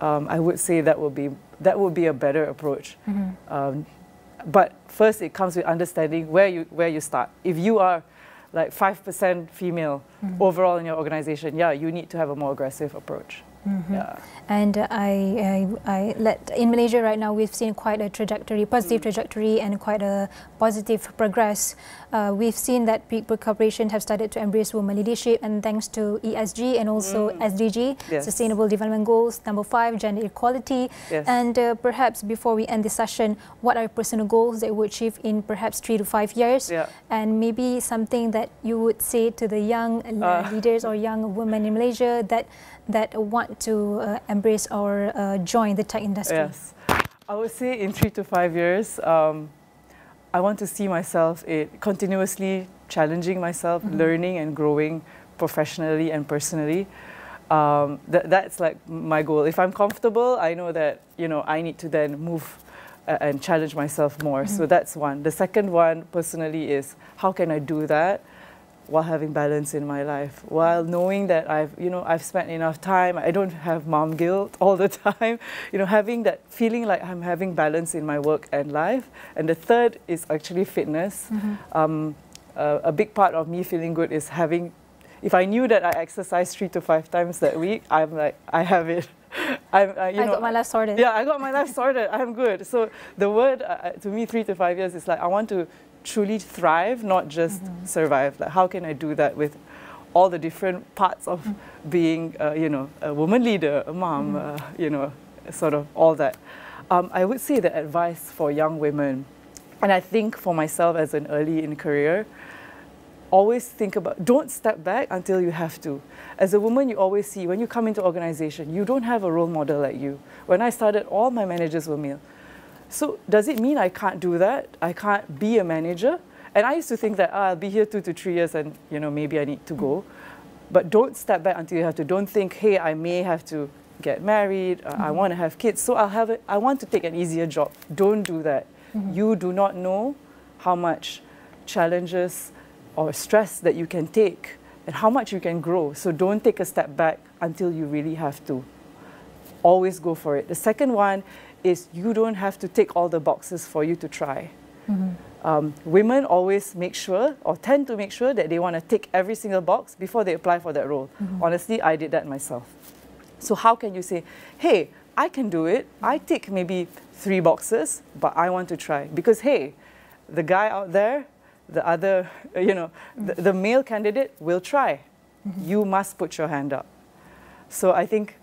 I would say that would be a better approach. But first, it comes with understanding where you start. If you are like 5% female overall in your organization, you need to have a more aggressive approach. And in Malaysia right now, we've seen quite a trajectory, positive trajectory, and quite a positive progress. We've seen that big corporations have started to embrace women leadership, and thanks to ESG and also SDG, Sustainable Development Goals, number 5, gender equality. And perhaps before we end this session, what are personal goals that you would achieve in perhaps 3 to 5 years? And maybe something that you would say to the young leaders or young women in Malaysia that want to embrace or join the tech industry? I would say in 3 to 5 years, I want to see myself continuously challenging myself, learning and growing professionally and personally. That's like my goal. If I'm comfortable, I know that I need to then move and challenge myself more. So that's one. The second one personally is how can I do that while having balance in my life, while knowing that I've spent enough time. I don't have mom guilt all the time. Having that feeling like I'm having balance in my work and life. And the third is actually fitness. A big part of me feeling good is having. If I knew that I exercise 3 to 5 times that week, I'm like, I have it. I got my life sorted. Yeah, I got my life sorted. I'm good. So the word to me, 3 to 5 years is like I want to truly thrive, not just survive. Like how can I do that with all the different parts of being, a woman leader, a mom, sort of all that. I would say the advice for young women, and I think for myself as an early in career, always think about, don't step back until you have to. As a woman, you always see, when you come into organization, you don't have a role model like you. When I started, all my managers were male. So does it mean I can't do that? I can't be a manager? And I used to think that I'll be here 2 to 3 years and maybe I need to go. But don't step back until you have to. Don't think, hey, I may have to get married, I want to have kids, so I want to take an easier job. Don't do that. You do not know how much challenges or stress that you can take and how much you can grow. So don't take a step back until you really have to. Always go for it. The second one is you don't have to tick all the boxes for you to try. Women always make sure or tend to make sure that they want to tick every single box before they apply for that role. Honestly, I did that myself. So how can you say, hey, I can do it. I tick maybe 3 boxes, but I want to try. Because, hey, the guy out there, the other, the male candidate will try. You must put your hand up. So I think,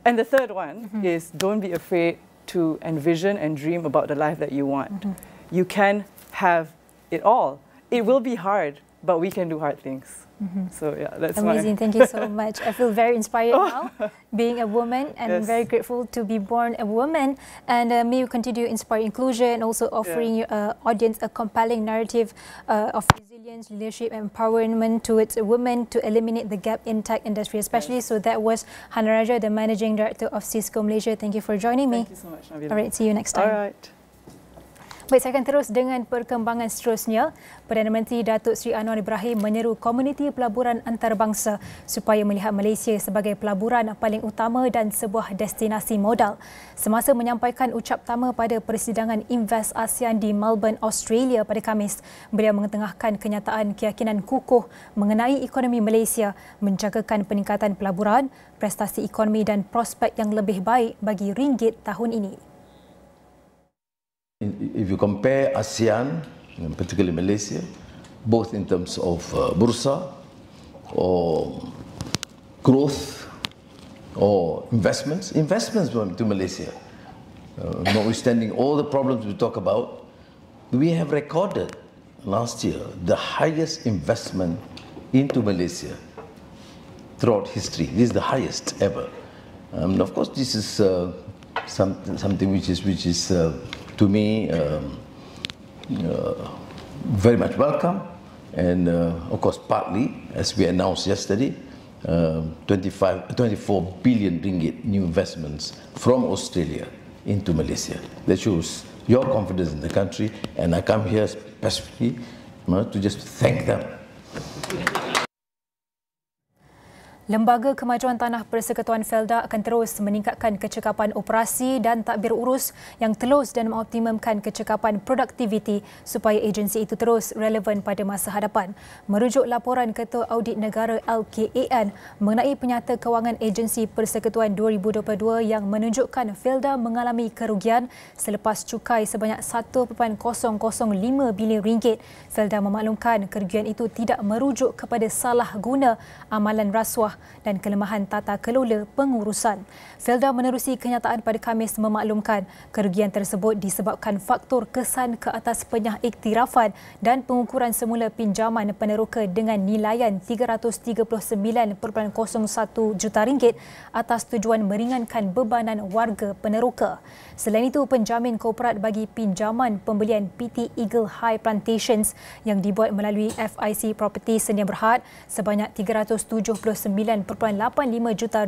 and the third one is don't be afraid to envision and dream about the life that you want. You can have it all. It will be hard, but we can do hard things. So yeah, that's amazing. Thank you so much. I feel very inspired now, being a woman, and very grateful to be born a woman. And may you continue to inspire inclusion, and also offering your audience a compelling narrative of resilience, leadership, and empowerment towards women to eliminate the gap in tech industry, especially. So that was Hana Raja, the Managing Director of Cisco Malaysia. Thank you for joining me. Thank you so much, Nabilah. All right, see you next time. All right. Baik, saya akan terus dengan perkembangan seterusnya. Perdana Menteri Datuk Seri Anwar Ibrahim menyeru komuniti pelaburan antarabangsa supaya melihat Malaysia sebagai pelaburan paling utama dan sebuah destinasi modal. Semasa menyampaikan ucap tama pada persidangan Invest ASEAN di Melbourne, Australia pada Khamis, beliau mengetengahkan kenyataan keyakinan kukuh mengenai ekonomi Malaysia menjagakan peningkatan pelaburan, prestasi ekonomi dan prospek yang lebih baik bagi ringgit tahun ini. If you compare ASEAN, and particularly Malaysia, both in terms of bursa or growth or investments to Malaysia, notwithstanding all the problems we talk about, we have recorded last year the highest investment into Malaysia throughout history. This is the highest ever. Of course, this is something which is to me, very much welcome, and of course, partly, as we announced yesterday, 24 billion ringgit new investments from Australia into Malaysia. That shows your confidence in the country, and I come here specifically to just thank them. Lembaga Kemajuan Tanah Persekutuan Felda akan terus meningkatkan kecekapan operasi dan tadbir urus yang telus dan mengoptimumkan kecekapan produktiviti supaya agensi itu terus relevan pada masa hadapan. Merujuk laporan Ketua Audit Negara LKAN mengenai penyata kewangan agensi persekutuan 2022 yang menunjukkan Felda mengalami kerugian selepas cukai sebanyak 1.005 bilion ringgit. Felda memaklumkan kerugian itu tidak merujuk kepada salah guna amalan rasuah lemah dan kelemahan tata kelola pengurusan. Felda menerusi kenyataan pada Khamis memaklumkan kerugian tersebut disebabkan faktor kesan ke atas penyahiktirafan dan pengukuran semula pinjaman peneroka dengan nilaian RM339.01 juta atas tujuan meringankan bebanan warga peneroka. Selain itu, penjamin korporat bagi pinjaman pembelian PT Eagle High Plantations yang dibuat melalui FIC Property Sedia Berhad sebanyak RM379.85 juta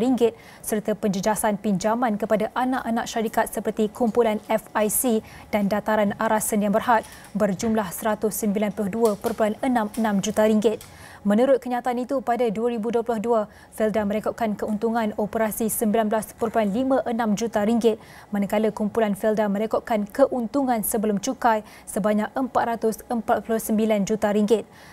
serta penjejasan pinjaman kepada anak-anak syarikat seperti kumpulan FIC dan dataran aras Sedia Berhad berjumlah RM192.66 juta. Menurut kenyataan itu, pada 2022, Felda merekodkan keuntungan operasi RM19.56 juta, manakala kumpulan Felda merekodkan keuntungan sebelum cukai sebanyak RM449 juta.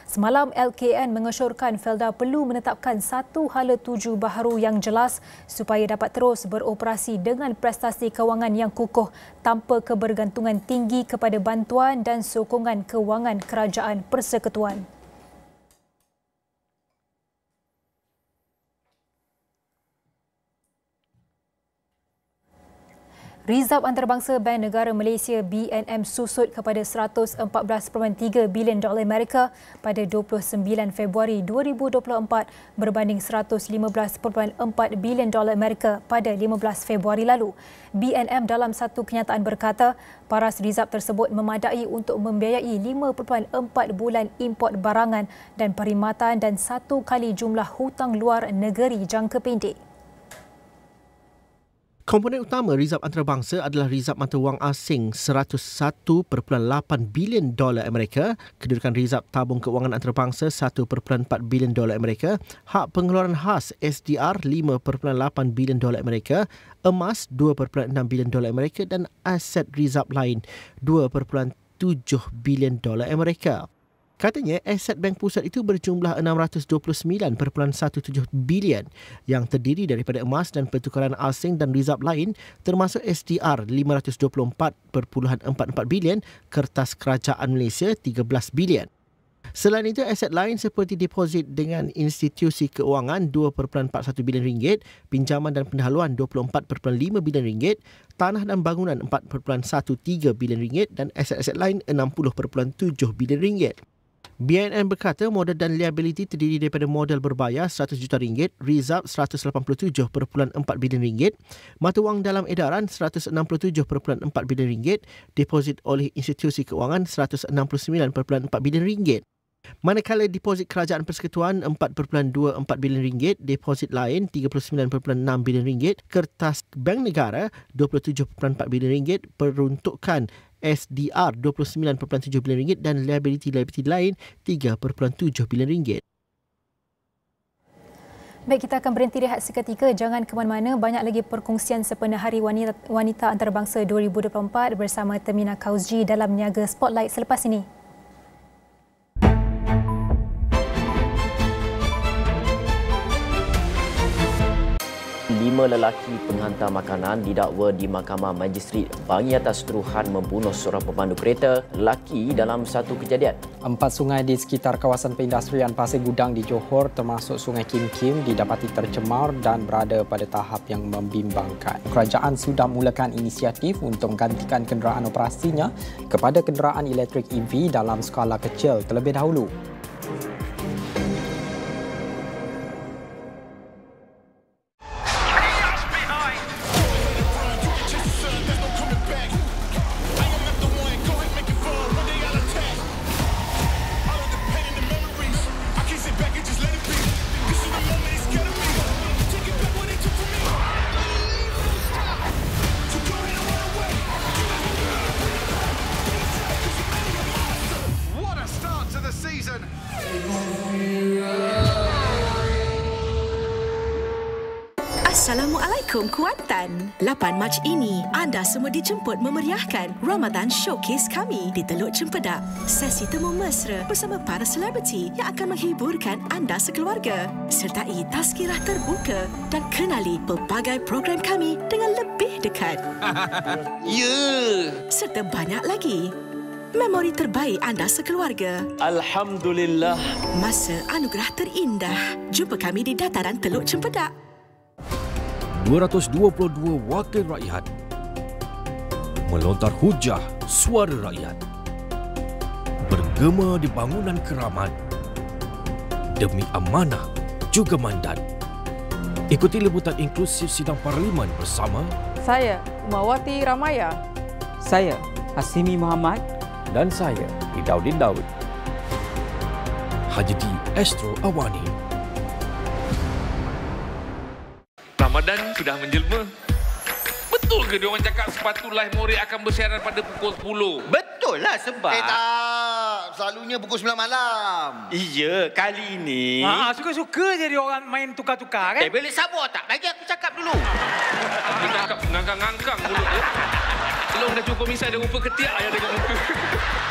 Semalam, LKN mengesyorkan Felda perlu menetapkan satu hala tuju baharu yang jelas supaya dapat terus beroperasi dengan prestasi kewangan yang kukuh tanpa kebergantungan tinggi kepada bantuan dan sokongan kewangan Kerajaan Persekutuan. Rizab antarabangsa Bank Negara Malaysia BNM susut kepada $114.3 bilion Amerika pada 29 Februari 2024 berbanding $115.4 bilion Amerika pada 15 Februari lalu. BNM dalam satu kenyataan berkata, paras rizab tersebut memadai untuk membiayai 5.4 bulan import barangan dan perkhidmatan dan 1 kali jumlah hutang luar negeri jangka pendek. Komponen utama rizab antarabangsa adalah rizab mata wang asing $101.8 bilion Amerika, kedudukan rizab tabung kewangan antarabangsa $1.4 bilion Amerika, hak pengeluaran khas SDR $5.8 bilion Amerika, emas $2.6 bilion Amerika dan aset rizab lain $2.7 bilion Amerika. Katanya, aset bank pusat itu berjumlah $629.17 bilion yang terdiri daripada emas dan pertukaran asing dan rizab lain termasuk SDR $524.44 bilion, kertas kerajaan Malaysia $13 bilion. Selain itu, aset lain seperti deposit dengan institusi keuangan RM2.41 bilion, pinjaman dan pendahuluan RM24.5 bilion, tanah dan bangunan RM4.13 bilion dan aset-aset lain RM60.7 bilion. BNM berkata modal dan liability terdiri daripada modal berbayar RM100 juta, rizab RM187.4 bilion, mata wang dalam edaran RM167.4 bilion, deposit oleh institusi keuangan RM169.4 bilion. Manakala deposit Kerajaan Persekutuan RM4.24 bilion, deposit lain RM39.6 bilion, kertas Bank Negara RM27.4 bilion, peruntukan SDR RM29.7 bilion dan liability lain RM3.7 bilion. Baik, kita akan berhenti rehat seketika. Jangan ke mana-mana, banyak lagi perkongsian sempena Hari Wanita Antarabangsa 2024 bersama Tehmina Kaoosji dalam Niaga Spotlight selepas ini. 5 lelaki penghantar makanan didakwa di Mahkamah Majistret Bangi atas tuduhan membunuh seorang pemandu kereta lelaki dalam satu kejadian. 4 sungai di sekitar kawasan perindustrian Pasir Gudang di Johor termasuk Sungai Kim Kim didapati tercemar dan berada pada tahap yang membimbangkan. Kerajaan sudah mulakan inisiatif untuk menggantikan kenderaan operasinya kepada kenderaan elektrik EV dalam skala kecil terlebih dahulu. Assalamualaikum Kuantan. 8 Mac ini, anda semua dijemput memeriahkan Ramadan Showcase kami di Teluk Cempedak. Sesi temu mesra bersama para selebriti yang akan menghiburkan anda sekeluarga. Sertai tazkirah terbuka dan kenali pelbagai program kami dengan lebih dekat. Serta banyak lagi. memori terbaik anda sekeluarga. Alhamdulillah. Masa anugerah terindah. Jumpa kami di dataran Teluk Cempedak. 222 wakil rakyat melontar hujah suara rakyat. Bergema di bangunan keramat demi amanah juga mandat. Ikuti liputan inklusif sidang parlimen bersama saya, Umawati Ramaya. Saya, Hasimi Muhammad. Dan saya, Idaudin Daud. hanya di Astro AWANI. Ramadan sudah menjelma. Betul ke dia orang cakap sepatu Live Mori akan bersiaran pada pukul 10? Betul lah sebab... tak. Selalunya pukul 9 malam. Iya, kali ini... Suka-suka je dia orang main tukar-tukar kan? Boleh sabar tak? Bagi aku cakap dulu. Aku cakap ngangkang-ngangkang mulut dia. Belum dah cukup misal dia rupa ketiak ayah dengan muka.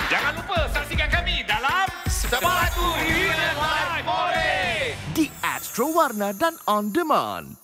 Jangan lupa saksikan kami dalam Sepatu Reunion Live Mori Di Astro Warna dan On Demand.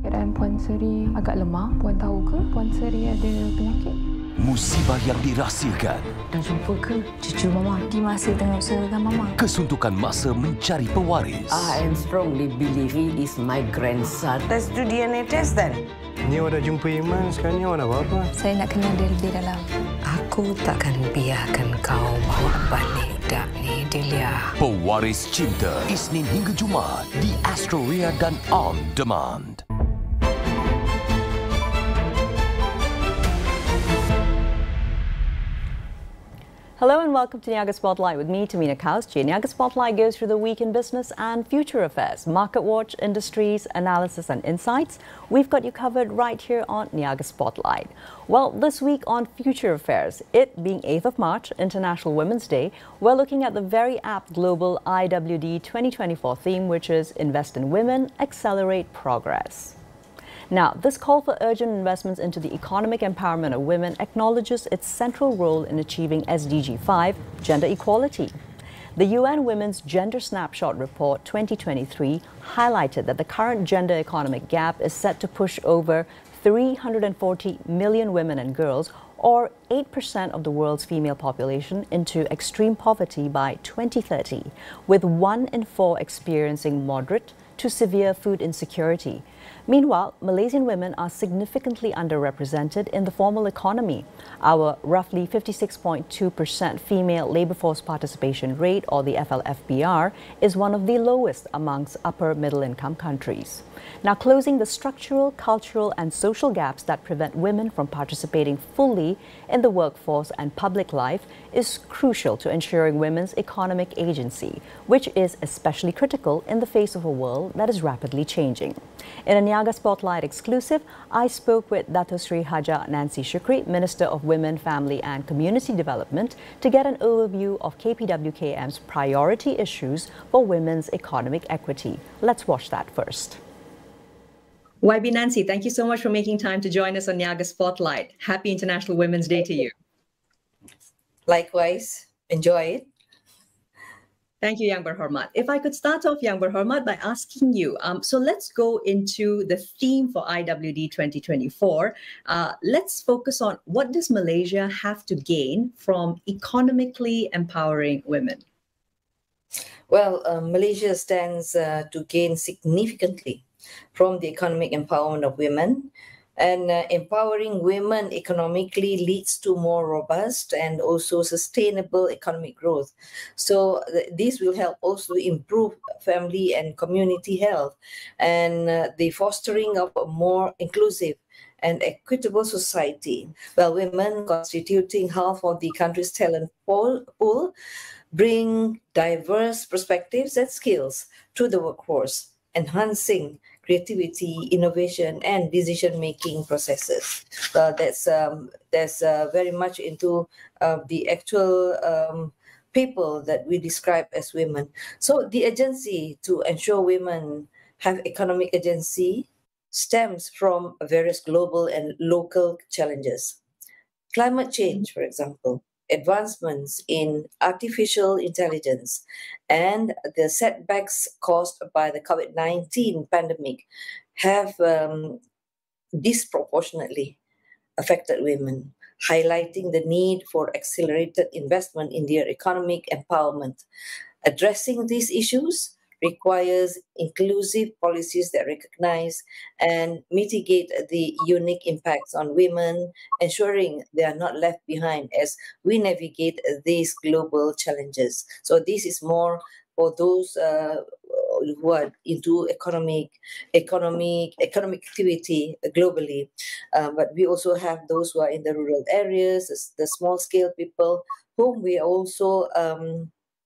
Keadaan Puan Seri agak lemah. Puan tahu ke Puan Seri ada penyakit? Musibah yang dirahsiakan. Dah jumpa ke cucu Mama? Di masa tengah usahakan Mama. Kesuntukan masa mencari pewaris. I strongly believe he is my grandson. Let's do DNA test then. Ni awak dah jumpa Iman, sekarang ni awak nak buat apa? Saya nak kenal dia lebih dalam. Aku takkan biarkan kau bawa balik dak ni, Delia. Pewaris Cinta, Isnin hingga Jumaat di Astro Ria dan On Demand. Hello and welcome to Niaga Spotlight with me, Tehmina Kaoosji. Niaga Spotlight goes through the week in business and future affairs, market watch, industries, analysis and insights. We've got you covered right here on Niaga Spotlight. Well, this week on future affairs, it being 8th of March, International Women's Day, we're looking at the very apt global IWD 2024 theme, which is Invest in Women, Accelerate Progress. Now, this call for urgent investments into the economic empowerment of women acknowledges its central role in achieving SDG 5, gender equality. The UN Women's Gender Snapshot Report 2023 highlighted that the current gender economic gap is set to push over 340 million women and girls, or 8% of the world's female population, into extreme poverty by 2030, with 1 in 4 experiencing moderate to severe food insecurity. Meanwhile, Malaysian women are significantly underrepresented in the formal economy. Our roughly 56.2% female labour force participation rate, or the FLFPR, is one of the lowest amongst upper middle income countries. Now, closing the structural, cultural and social gaps that prevent women from participating fully in the workforce and public life is crucial to ensuring women's economic agency, which is especially critical in the face of a world that is rapidly changing. In a Niaga Spotlight exclusive, I spoke with Dato Sri Haja Nancy Shukri, Minister of Women, Family and Community Development, to get an overview of KPWKM's priority issues for women's economic equity. Let's watch that first. YB Nancy, thank you so much for making time to join us on Niaga Spotlight. Happy International Women's Day to you. Likewise, enjoy it. Thank you, Yang Berhormat. If I could start off, Yang Berhormat, by asking you, so let's go into the theme for IWD 2024. Let's focus on what does Malaysia have to gain from economically empowering women? Well, Malaysia stands to gain significantly from the economic empowerment of women. And empowering women economically leads to more robust and also sustainable economic growth. So this will help also improve family and community health and the fostering of a more inclusive and equitable society. Well, women constituting half of the country's talent pool bring diverse perspectives and skills to the workforce, enhancing creativity, innovation, and decision-making processes. That's very much into the actual people that we describe as women. So the agency to ensure women have economic agency stems from various global and local challenges. Climate change, for example, advancements in artificial intelligence, and the setbacks caused by the COVID-19 pandemic have disproportionately affected women. highlighting the need for accelerated investment in their economic empowerment. Addressing these issues requires inclusive policies that recognize and mitigate the unique impacts on women, ensuring they are not left behind as we navigate these global challenges. So this is more for those who are into economic activity globally. But we also have those who are in the rural areas, the small scale people, whom we also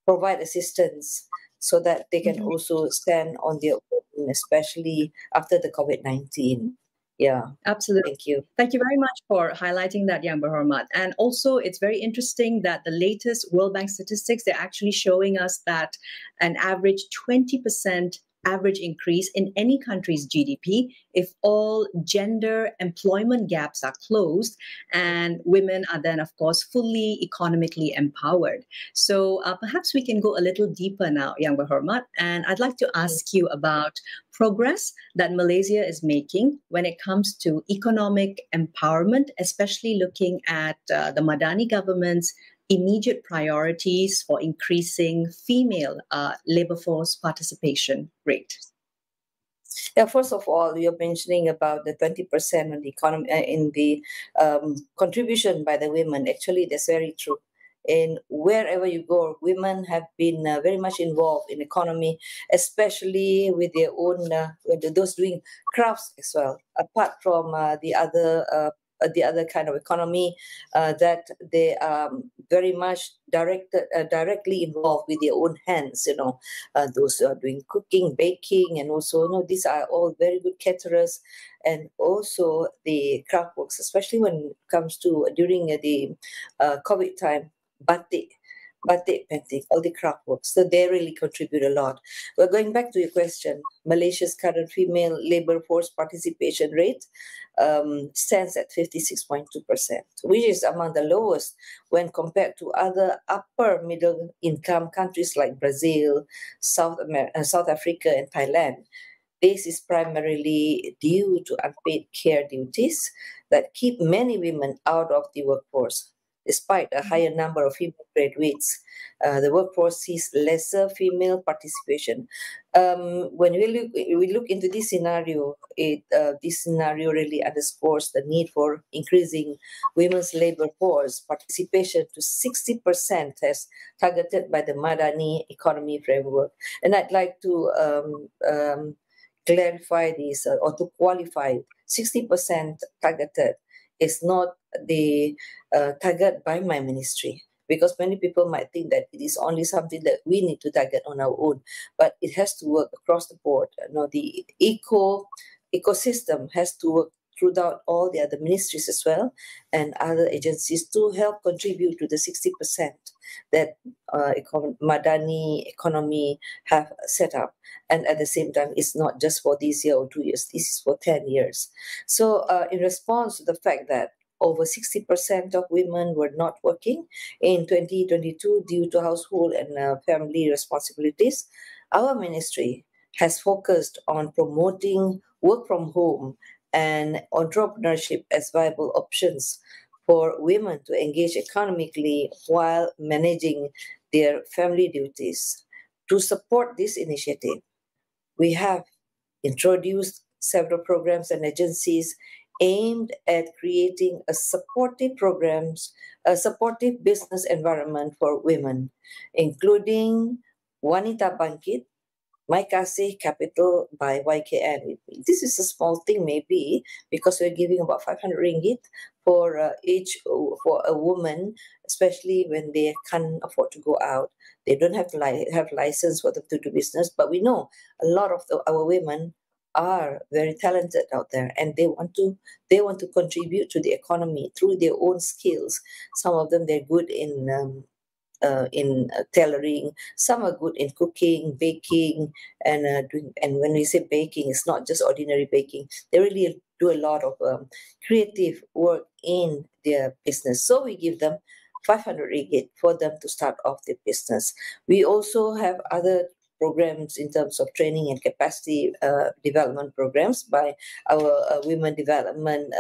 provide assistance so that they can also stand on their own, especially after the COVID-19. Yeah. Absolutely. Thank you. Thank you very much for highlighting that, Yang Berhormat. And also, it's very interesting that the latest World Bank statistics, they're actually showing us that an average 20% average increase in any country's GDP if all gender employment gaps are closed and women are then, of course, fully economically empowered. So perhaps we can go a little deeper now, Yang Berhormat, and I'd like to ask you about progress that Malaysia is making when it comes to economic empowerment, especially looking at the Madani government's immediate priorities for increasing female labor force participation rate. Yeah, first of all, you're mentioning about the 20% of the economy in the contribution by the women. Actually, that's very true. And wherever you go, women have been very much involved in economy, especially with their own, those doing crafts as well, apart from the other kind of economy that they are very much directly involved with their own hands, those who are doing cooking, baking, and also, these are all very good caterers, and also the craft works, especially when it comes to during the COVID time, batik painting, all the craft works. So they really contribute a lot. Well, going back to your question, Malaysia's current female labor force participation rate stands at 56.2%, which is among the lowest when compared to other upper middle income countries like Brazil, South Africa, and Thailand. This is primarily due to unpaid care duties that keep many women out of the workforce. Despite a higher number of female graduates, the workforce sees lesser female participation. When we look into this scenario, this scenario really underscores the need for increasing women's labor force participation to 60% as targeted by the Madani Economy Framework. And I'd like to clarify this or to qualify 60% targeted is not the target by my ministry, because many people might think that it is only something that we need to target on our own, but it has to work across the board. The ecosystem has to work throughout all the other ministries as well and other agencies to help contribute to the 60% that Madani economy have set up. And at the same time, it's not just for this year or 2 years, this is for 10 years. So in response to the fact that over 60% of women were not working in 2022 due to household and family responsibilities, our ministry has focused on promoting work from home and entrepreneurship as viable options for women to engage economically while managing their family duties. To support this initiative, we have introduced several programs and agencies aimed at creating a supportive business environment for women, including Wanita Bangkit, My Kasih Capital by YKN. This is a small thing maybe because we're giving about 500 ringgit for for a woman, especially when they can't afford to go out. They don't have to have license for them to do business, but we know a lot of our women are very talented out there, and they want to contribute to the economy through their own skills. Some of them, they're good in tailoring. Some are good in cooking, baking, and when we say baking, it's not just ordinary baking. They really do a lot of creative work in their business. So we give them 500 ringgit for them to start off their business. We also have other programs in terms of training and capacity development programs by our Women Development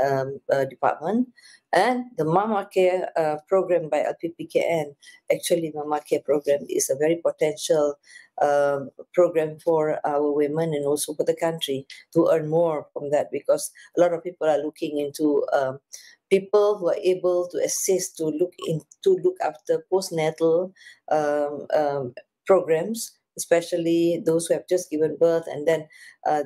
Department. And the Mama Care program by LPPKN. Actually, Mama Care program is a very potential program for our women and also for the country to earn more from that, because a lot of people are looking into people who are able to assist to look after postnatal programs, especially those who have just given birth, and then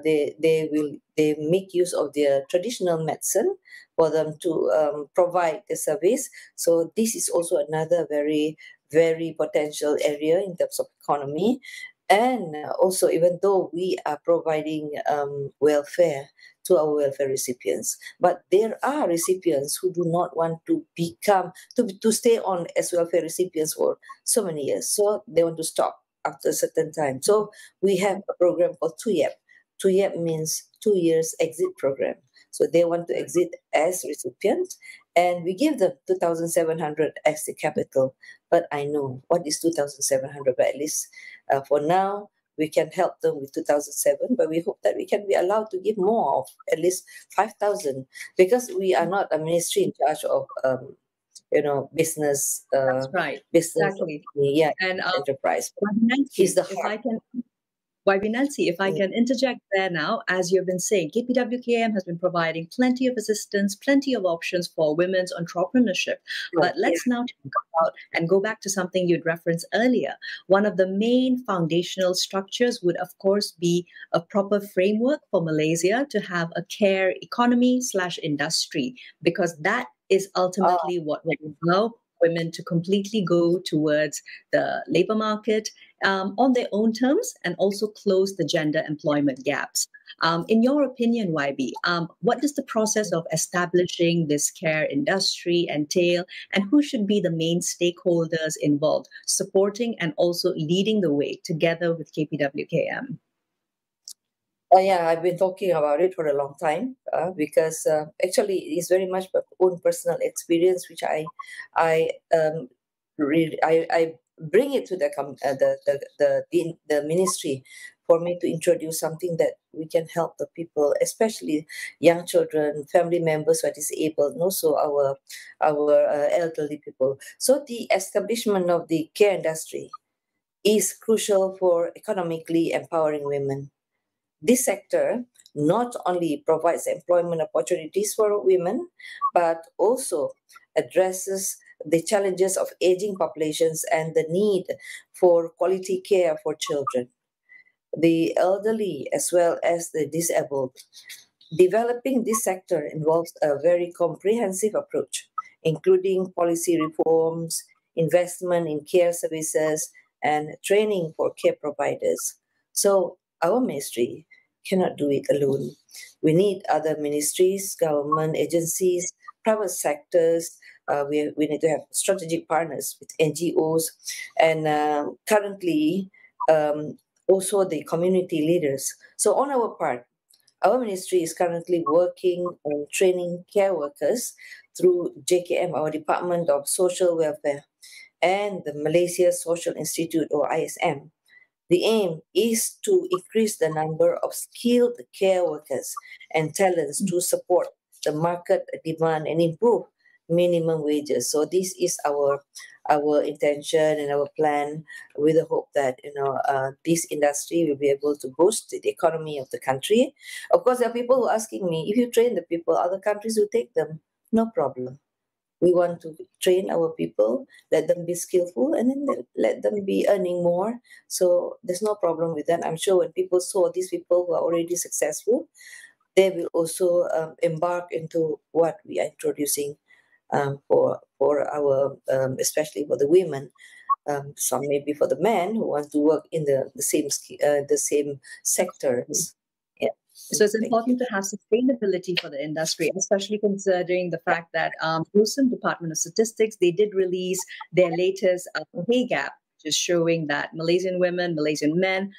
they make use of their traditional medicine for them to provide the service. So this is also another very, very potential area in terms of economy. And also, even though we are providing welfare to our welfare recipients, but there are recipients who do not want to to stay on as welfare recipients for so many years. So they want to stop after a certain time. So we have a program called TUYEP. TUYEP means 2 years exit program. So they want to exit as recipients, and we give them 2,700 as the capital. But I know what is 2,700, but at least for now, we can help them with 2007, but we hope that we can be allowed to give more, of at least 5,000, because we are not a ministry in charge of business. That's right. Business, exactly. And enterprise. Is the heart. Nancy, if I can interject there now, as you've been saying, KPWKM has been providing plenty of assistance, plenty of options for women's entrepreneurship. But let's now talk about and go back to something you'd referenced earlier. One of the main foundational structures would, of course, be a proper framework for Malaysia to have a care economy/industry, because that is ultimately what will allow women to completely go towards the labor market on their own terms and also close the gender employment gaps. In your opinion, YB, what does the process of establishing this care industry entail, and who should be the main stakeholders involved, supporting and also leading the way together with KPWKM? I've been talking about it for a long time because actually it's very much my own personal experience, which I bring it to the ministry for me to introduce something that we can help the people, especially young children, family members who are disabled, and also our elderly people. So the establishment of the care industry is crucial for economically empowering women. This sector not only provides employment opportunities for women, but also addresses the challenges of aging populations and the need for quality care for children, the elderly, as well as the disabled. Developing this sector involves a very comprehensive approach, including policy reforms, investment in care services, and training for care providers. So our ministry cannot do it alone. We need other ministries, government agencies, private sectors. We need to have strategic partners with NGOs, and currently also the community leaders. So on our part, our ministry is currently working on training care workers through JKM, our Department of Social Welfare, and the Malaysia Social Institute, or ISM. The aim is to increase the number of skilled care workers and talents to support the market demand and improve minimum wages. So this is our intention and our plan, with the hope that this industry will be able to boost the economy of the country. Of course, there are people who are asking me, if you train the people, other countries will take them. No problem. We want to train our people, let them be skillful, and then let them be earning more. So there's no problem with that. I'm sure when people saw these people who are already successful, they will also embark into what we are introducing for our, especially for the women. Some maybe for the men who want to work in the same sectors. Yeah. So it's important to have sustainability for the industry, especially considering the fact that Lucent Department of Statistics, they did release their latest pay gap, just showing that Malaysian women, Malaysian men,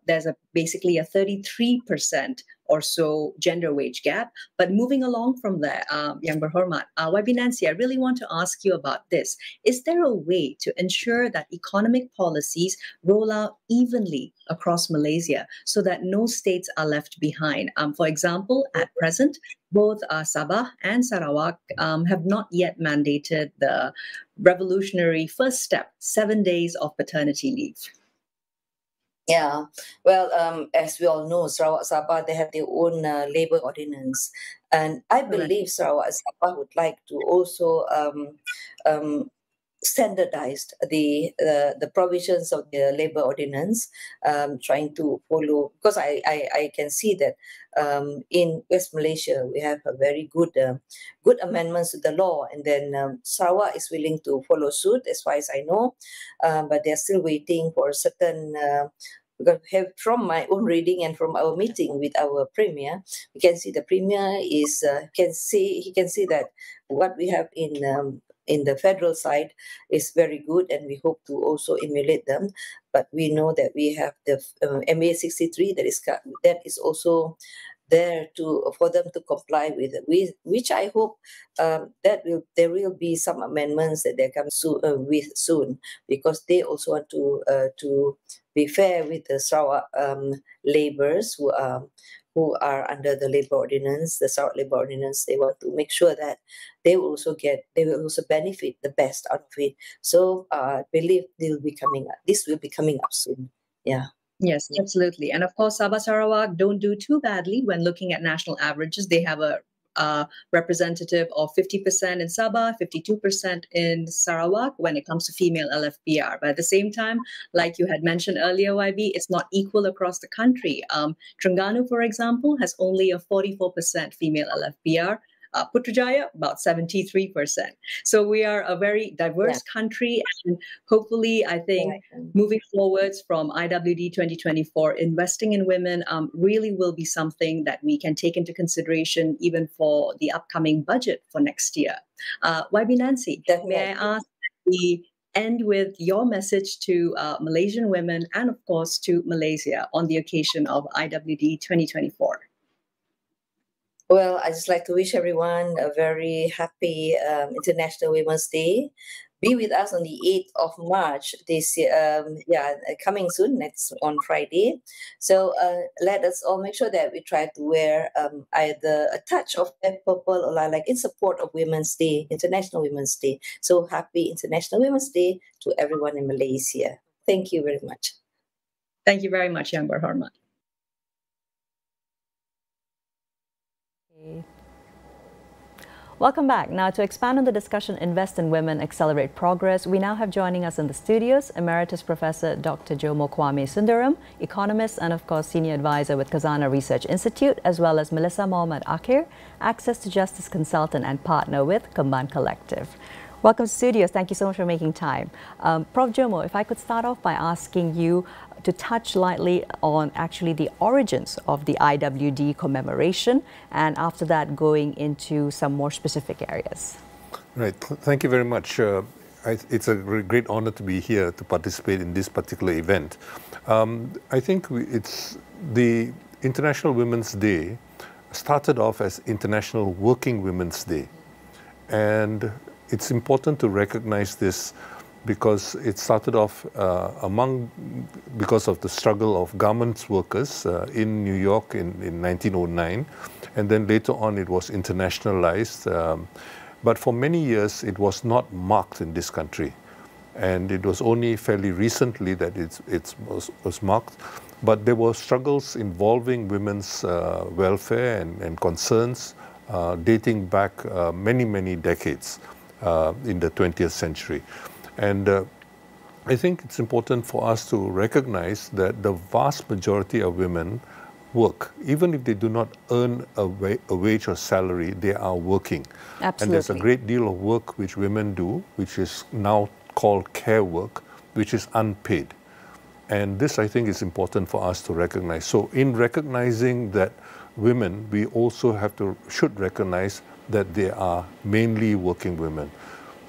there's basically a 33% or so gender wage gap. But moving along from there, Yang Berhormat, YB Nancy, I really want to ask you about this. Is there a way to ensure that economic policies roll out evenly across Malaysia so that no states are left behind? For example, at present, both Sabah and Sarawak have not yet mandated the revolutionary first step, 7 days of paternity leave. Yeah, well, as we all know, Sarawak Sabah, they have their own labour ordinance. And I believe Sarawak Sabah would like to also standardized the provisions of the labour ordinance, trying to follow, because I can see that in West Malaysia we have a very good amendments to the law, and then Sarawak is willing to follow suit as far as I know, but they're still waiting for a certain. From my own reading and from our meeting with our premier, we can see the premier is he can see that what we have in the federal side is very good, and we hope to also emulate them. But we know that we have the MA 63 that is also there for them to comply with, which I hope there will be some amendments that they come with soon, because they also want to be fair with the Sarawak labourers who are under the labour ordinance, the Sarawak labour ordinance. They want to make sure that they will also benefit the best out of it. So I believe this will be coming up soon. Yeah. Yes, absolutely. And of course, Sabah Sarawak don't do too badly when looking at national averages. They have a representative of 50% in Sabah, 52% in Sarawak when it comes to female LFPR. But at the same time, like you had mentioned earlier, YB, it's not equal across the country. Terengganu, for example, has only a 44% female LFPR. Putrajaya, about 73%. So we are a very diverse country, and hopefully, I think, moving forwards from IWD 2024, investing in women really will be something that we can take into consideration even for the upcoming budget for next year. YB Nancy, may I ask that we end with your message to Malaysian women and, of course, to Malaysia on the occasion of IWD 2024? Well, I just like to wish everyone a very happy International Women's Day. Be with us on the 8th of March this year, coming soon, next on Friday. So let us all make sure that we try to wear either a touch of purple or lilac in support of Women's Day, International Women's Day. So happy International Women's Day to everyone in Malaysia. Thank you very much. Thank you very much, Yang Berhormat. Welcome back. Now, to expand on the discussion, Invest in Women, Accelerate Progress, we now have joining us in the studios Emeritus Professor Dr. Jomo Kwame Sundaram, economist and, of course, Senior Advisor with Khazanah Research Institute, as well as Melissa Mohammed Akhir, Access to Justice Consultant and Partner with Kemban Collective. Welcome to studios. Thank you so much for making time. Prof. Jomo, if I could start off by asking you to touch lightly on actually the origins of the IWD commemoration, and after that going into some more specific areas. Right. Thank you very much. It's a great honor to be here to participate in this particular event. I think it's the International Women's Day started off as International Working Women's Day. And it's important to recognize this because it started off because of the struggle of garments workers in New York in 1909, and then later on it was internationalized. But for many years it was not marked in this country, and it was only fairly recently that it was marked. But there were struggles involving women's welfare and concerns dating back many decades in the 20th century. And I think it's important for us to recognize that the vast majority of women work. Even if they do not earn a wage or salary, they are working. Absolutely. And there's a great deal of work which women do, which is now called care work, which is unpaid. And this, I think, is important for us to recognize. So in recognizing that women, we also should recognize that they are mainly working women.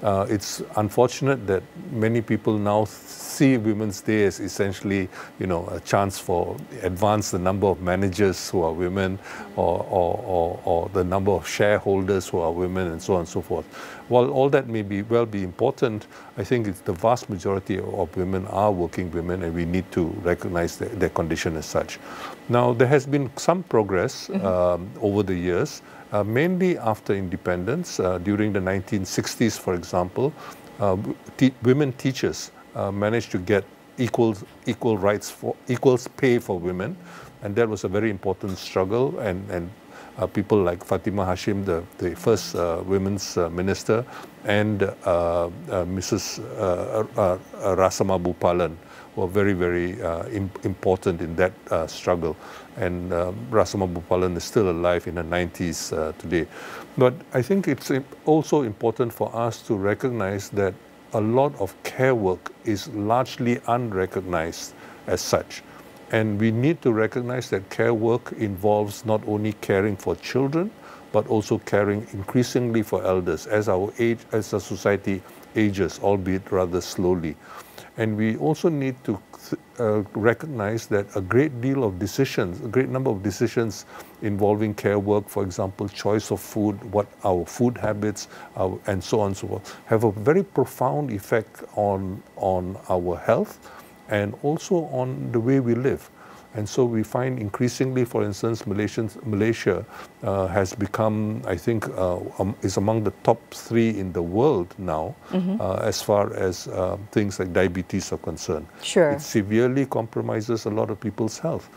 It's unfortunate that many people now see Women's Day as essentially, a chance for advance the number of managers who are women, or the number of shareholders who are women, and so on and so forth. While all that may be important, I think it's the vast majority of women are working women, and we need to recognize their condition as such. Now, there has been some progress over the years. Mainly after independence, during the 1960s, for example, women teachers managed to get equal pay for women, and that was a very important struggle. And people like Fatimah Hashim, the first women's minister, and Mrs. Rasama Bupalan, were very, very important in that struggle. And Rasama Bupalan is still alive in her 90s today. But I think it's also important for us to recognize that a lot of care work is largely unrecognized as such. And we need to recognize that care work involves not only caring for children, but also caring increasingly for elders as our society ages, albeit rather slowly. And we also need to recognize that a great number of decisions involving care work, for example, choice of food, what our food habits, and so on and so forth, have a very profound effect on our health and also on the way we live. And so we find increasingly, for instance, Malaysia has become, I think, is among the top 3 in the world now, as far as things like diabetes are concerned. Sure. It severely compromises a lot of people's health.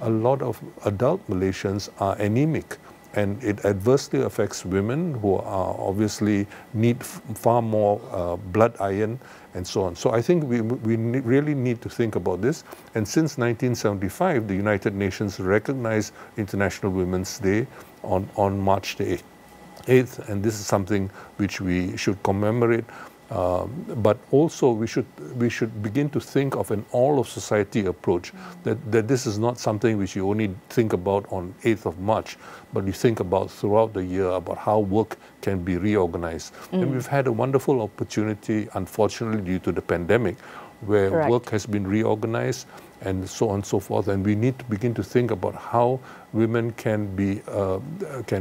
A lot of adult Malaysians are anemic, and it adversely affects women who are obviously need far more blood iron and so on. So I think we really need to think about this. And since 1975, the United Nations recognized International Women's Day on March the 8th, and this is something which we should commemorate. But also we should begin to think of an all-of-society approach, that this is not something which you only think about on 8th of March, but you think about throughout the year about how work can be reorganized. And we've had a wonderful opportunity, unfortunately, due to the pandemic, where work has been reorganized and so on and so forth. And we need to begin to think about how women can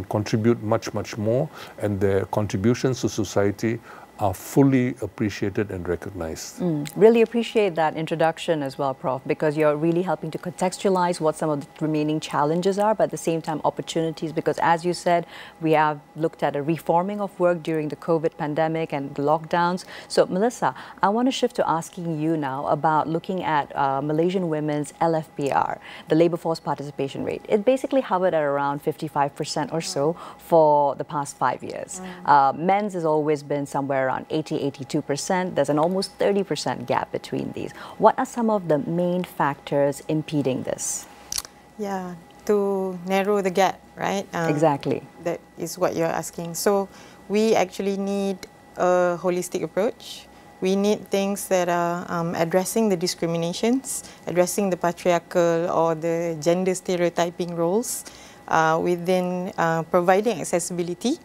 contribute much, much more, and their contributions to society are fully appreciated and recognized. Really appreciate that introduction as well, Prof, because you're really helping to contextualize what some of the remaining challenges are, but at the same time opportunities, because as you said, we have looked at a reforming of work during the COVID pandemic and the lockdowns. So Melissa, I want to shift to asking you now about looking at Malaysian women's LFPR, the labour force participation rate. It basically hovered at around 55% or so for the past 5 years. Men's has always been somewhere around 80-82%. There's an almost 30% gap between these. What are some of the main factors impeding this? Yeah, to narrow the gap, right? Exactly. That is what you're asking. So we actually need a holistic approach. We need things that are addressing the discriminations, addressing the patriarchal or the gender stereotyping roles, within providing accessibility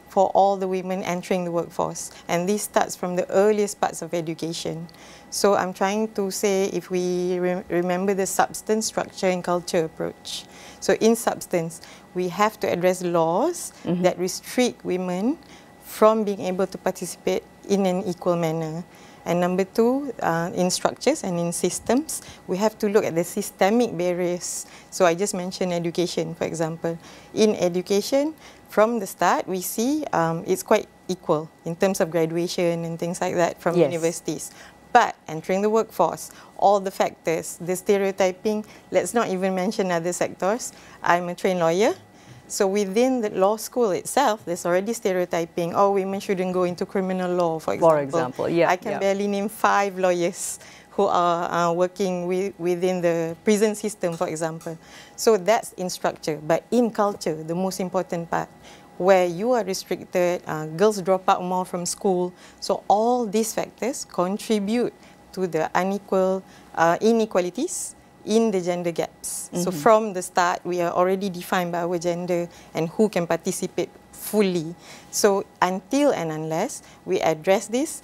for all the women entering the workforce. And this starts from the earliest parts of education. So I'm trying to say, if we remember the substance, structure and culture approach. So in substance, we have to address laws that restrict women from being able to participate in an equal manner. And number 2, in structures and in systems, we have to look at the systemic barriers. So I just mentioned education, for example. In education, from the start, we see it's quite equal in terms of graduation and things like that from universities. But entering the workforce, all the factors, the stereotyping, let's not even mention other sectors. I'm a trained lawyer. So within the law school itself, there's already stereotyping. Oh, women shouldn't go into criminal law, for example. I can barely name 5 lawyers who are working within the prison system, for example. So that's in structure. But in culture, the most important part, where you are restricted, girls drop out more from school. So all these factors contribute to the unequal inequalities in the gender gaps. So from the start, we are already defined by our gender and who can participate fully. So until and unless we address this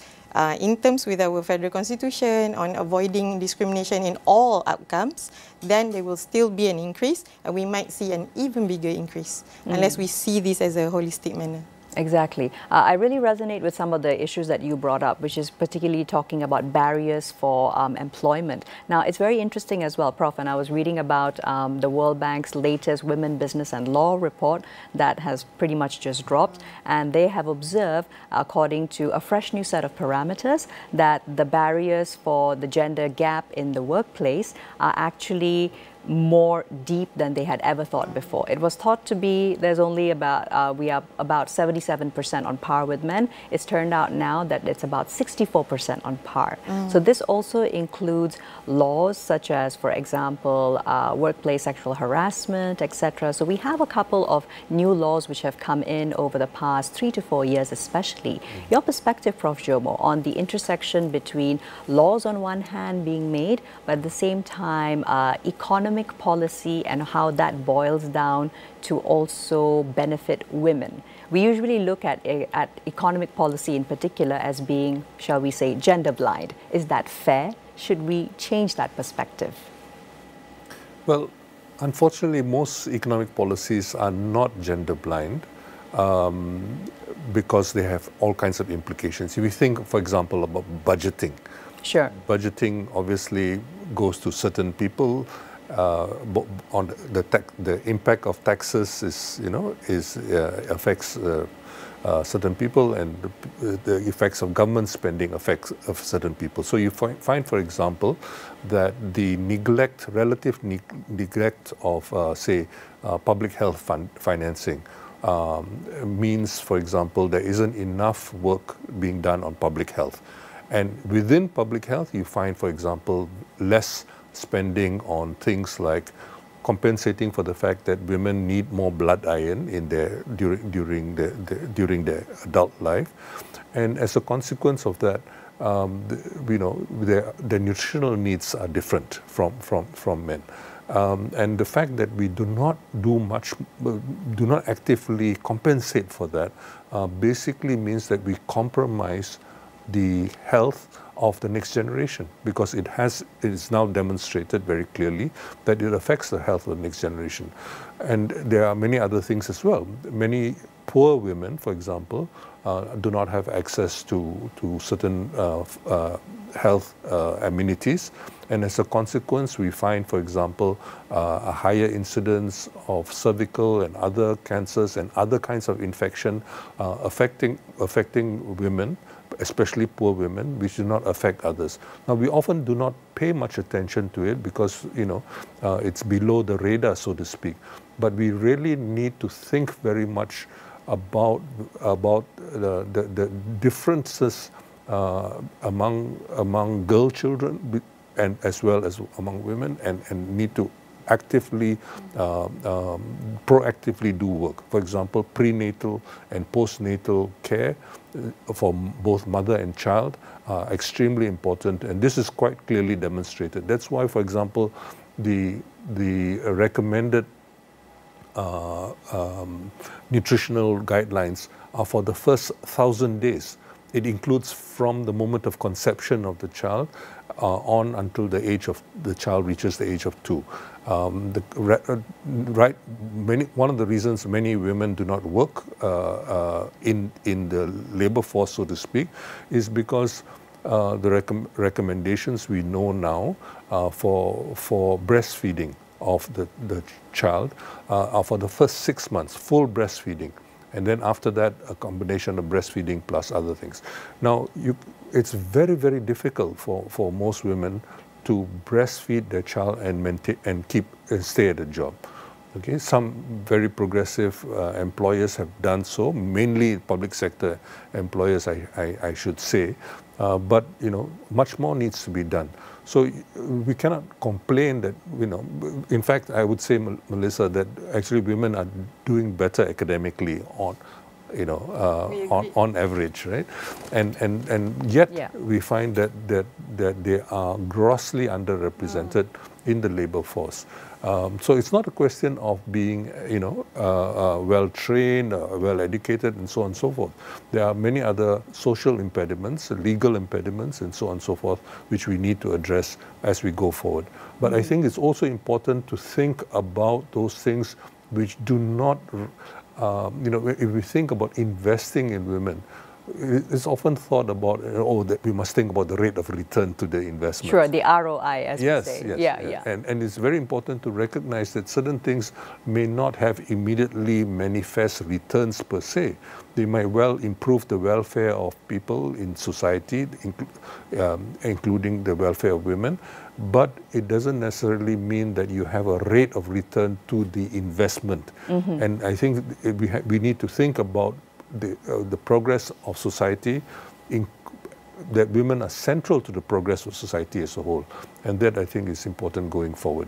in terms with our federal constitution on avoiding discrimination in all outcomes, then there will still be an increase, and we might see an even bigger increase unless we see this as a holistic manner. Exactly. I really resonate with some of the issues that you brought up, which is particularly talking about barriers for employment. Now, it's very interesting as well, Prof, and I was reading about the World Bank's latest Women, Business and Law report that has pretty much just dropped, and they have observed, according to a fresh new set of parameters, that the barriers for the gender gap in the workplace are actually more deep than they had ever thought before. It was thought to be there's only about we are about 77% on par with men. It's turned out now that it's about 64% on par. So this also includes laws such as, for example, workplace sexual harassment, etc. So we have a couple of new laws which have come in over the past 3 to 4 years especially. Your perspective, Prof. Jomo, on the intersection between laws on one hand being made, but at the same time economic policy and how that boils down to also benefit women. We usually look at economic policy in particular as being, shall we say, gender blind. Is that fair? Should we change that perspective? Well, unfortunately, most economic policies are not gender blind because they have all kinds of implications. If you think, for example, about budgeting. Sure. Budgeting obviously goes to certain people. On the impact of taxes affects certain people, and the effects of government spending affects certain people. So you find, for example, that the relative neglect of, say, public health financing means, for example, there isn't enough work being done on public health. And within public health, you find, for example, less spending on things like compensating for the fact that women need more blood iron in during their adult life, and as a consequence of that, their nutritional needs are different from men, and the fact that we do not actively compensate for that basically means that we compromise the health of the next generation, because it is now demonstrated very clearly that it affects the health of the next generation. And there are many other things as well. Many poor women, for example, do not have access to certain health amenities, and as a consequence we find, for example, a higher incidence of cervical and other cancers and other kinds of infection affecting women, especially poor women, which do not affect others. Now, we often do not pay much attention to it because, it's below the radar, so to speak. But we really need to think very much about the differences among girl children and as well as among women, and need to actively, proactively do work. For example, prenatal and postnatal care for both mother and child are extremely important, and this is quite clearly demonstrated. That's why, for example, the recommended nutritional guidelines are for the first 1,000 days. It includes from the moment of conception of the child on until the child reaches the age of 2. One of the reasons many women do not work in the labor force, so to speak, is because the recommendations we know now for breastfeeding of the child are for the first 6 months, full breastfeeding. And then after that, a combination of breastfeeding plus other things. Now, it's very, very difficult for most women to breastfeed their child and maintain and stay at a job. Okay, some very progressive employers have done so, mainly public sector employers, I should say. But much more needs to be done. So we cannot complain that, in fact, I would say, Melissa, that actually women are doing better academically on average, right? And yet we find that they are grossly underrepresented in the labor force. So it's not a question of being, well-trained, well-educated, and so on and so forth. There are many other social impediments, legal impediments, and so on and so forth, which we need to address as we go forward. But I think it's also important to think about those things which do not, if we think about investing in women, it's often thought about, that we must think about the rate of return to the investment. Sure, the ROI, as yes, we say. Yes, yeah. And it's very important to recognize that certain things may not have immediately manifest returns per se. They might well improve the welfare of people in society, including the welfare of women, but it doesn't necessarily mean that you have a rate of return to the investment. And I think we need to think about the progress of society, that women are central to the progress of society as a whole. And that, I think, is important going forward.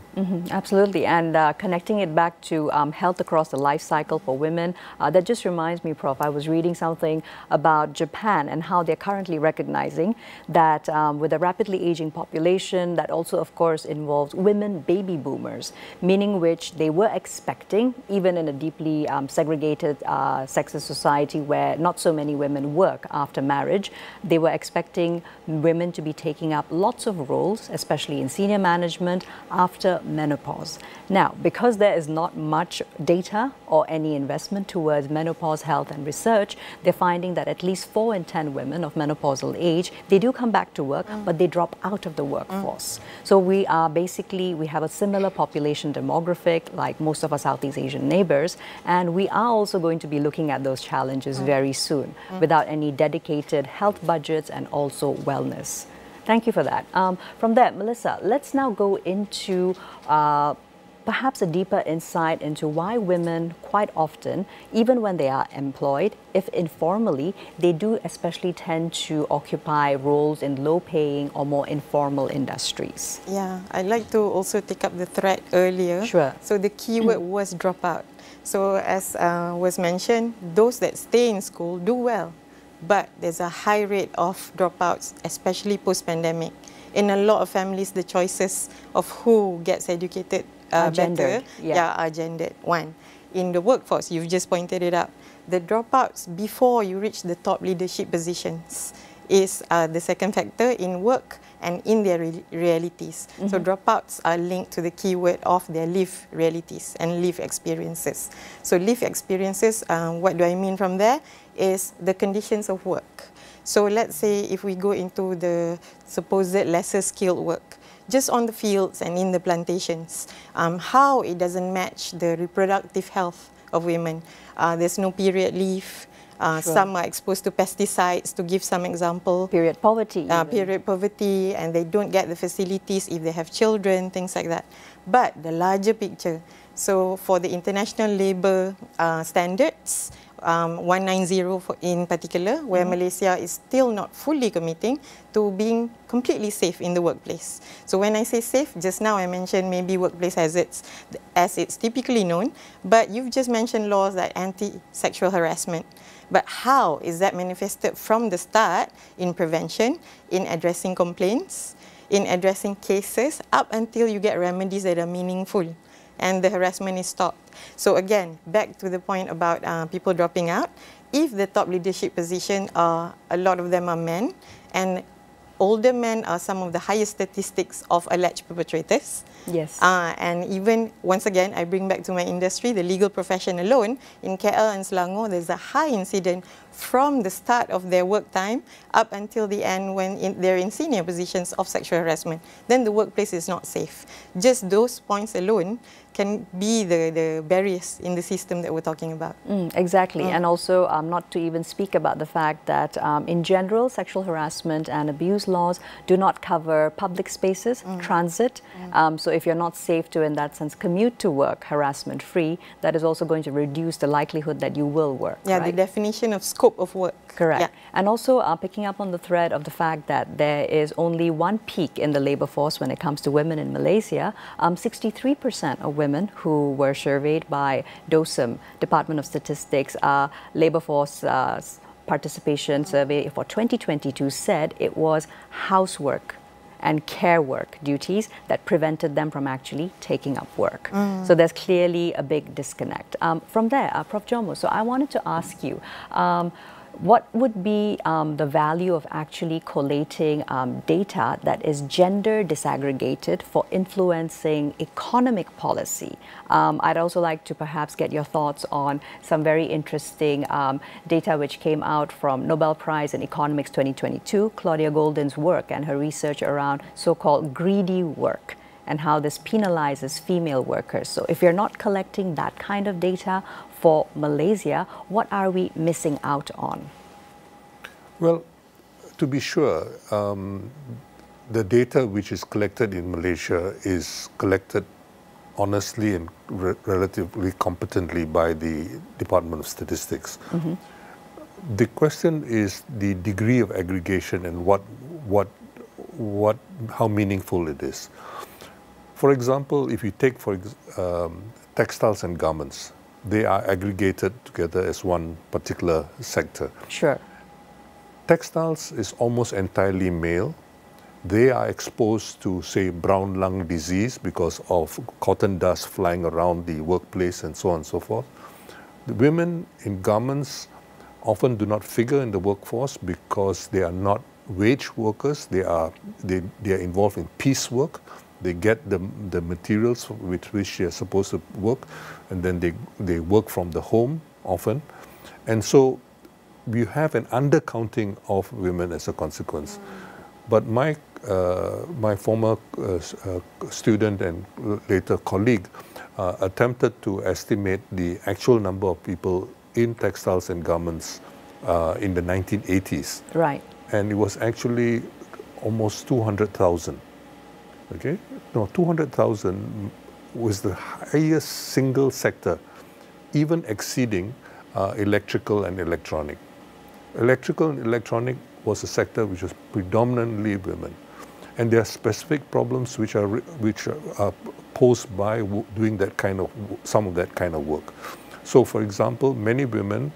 Absolutely. And connecting it back to health across the life cycle for women, that just reminds me, Prof, I was reading something about Japan and how they're currently recognizing that with a rapidly aging population, that also, of course, involves women baby boomers, meaning which they were expecting, even in a deeply segregated sexist society where not so many women work after marriage, they were expecting women to be taking up lots of roles, especially in senior management after menopause. Now, because there is not much data or any investment towards menopause health and research, they're finding that at least 4 in 10 women of menopausal age, they do come back to work, but they drop out of the workforce. So we have a similar population demographic like most of our Southeast Asian neighbors, and we are also going to be looking at those challenges very soon without any dedicated health budgets and also wellness. Thank you for that. From there, Melissa, let's now go into perhaps a deeper insight into why women quite often, even when they are employed, if informally, they do especially tend to occupy roles in low-paying or more informal industries. Yeah, I'd like to also take up the thread earlier. Sure. So the keyword was dropout. So as was mentioned, those that stay in school do well. But there's a high rate of dropouts, especially post-pandemic. In a lot of families, the choices of who gets educated are gendered. One, in the workforce, you've just pointed it out. The dropouts before you reach the top leadership positions is the second factor in work and in their realities. So dropouts are linked to the keyword of their lived realities and lived experiences. So lived experiences, what do I mean from there? Is the conditions of work. So let's say if we go into the supposed lesser skilled work, just on the fields and in the plantations, how it doesn't match the reproductive health of women. There's no period leave. Some are exposed to pesticides, to give some example. Period poverty. Period poverty, and they don't get the facilities if they have children, things like that. But the larger picture, so for the international labour standards, 190 in particular, where Malaysia is still not fully committing to being completely safe in the workplace. So when I say safe, just now I mentioned maybe workplace hazards as it's typically known, but you've just mentioned laws like anti-sexual harassment. But how is that manifested from the start in prevention, in addressing complaints, in addressing cases, up until you get remedies that are meaningful and the harassment is stopped? So again, back to the point about people dropping out. If the top leadership position, a lot of them are men, and older men are some of the highest statistics of alleged perpetrators. Yes. And even, once again, I bring back to my industry, the legal profession alone, in KL and Selangor, there's a high incident from the start of their work time up until the end when they're in senior positions of sexual harassment. Then the workplace is not safe. Just those points alone can be the barriers in the system that we're talking about. Exactly. And also not to even speak about the fact that in general, sexual harassment and abuse laws do not cover public spaces, transit. So if you're not safe to, in that sense, commute to work harassment-free, that is also going to reduce the likelihood that you will work. Yeah, right? The definition of scope of work. Correct. Yeah. And also picking up on the thread of the fact that there is only one peak in the labour force when it comes to women in Malaysia. 63% of women who were surveyed by DOSM, Department of Statistics, labour force participation survey for 2022 said it was housework and care work duties that prevented them from actually taking up work. So there's clearly a big disconnect. From there, Prof. Jomo, so I wanted to ask you, what would be the value of actually collating data that is gender disaggregated for influencing economic policy? I'd also like to perhaps get your thoughts on some very interesting data which came out from Nobel Prize in Economics 2022, Claudia Golden's work and her research around so-called greedy work and how this penalizes female workers. So if you're not collecting that kind of data for Malaysia, what are we missing out on? Well, to be sure, the data which is collected in Malaysia is collected honestly and relatively competently by the Department of Statistics. The question is the degree of aggregation and how meaningful it is. For example, if you take textiles and garments, they are aggregated together as one particular sector. Sure. Textiles is almost entirely male. They are exposed to, say, brown lung disease because of cotton dust flying around the workplace and so on and so forth. The women in garments often do not figure in the workforce because they are not wage workers. They are involved in piecework. They get the materials with which they are supposed to work, and then they work from the home often. And so you have an undercounting of women as a consequence. But my former student and later colleague attempted to estimate the actual number of people in textiles and garments in the 1980s. Right. And it was actually almost 200,000. Okay? No, 200,000 was the highest single sector, even exceeding electrical and electronic. Electrical and electronic was a sector which was predominantly women. And there are specific problems which are posed by doing that kind of, some of that kind of work. So, for example, many women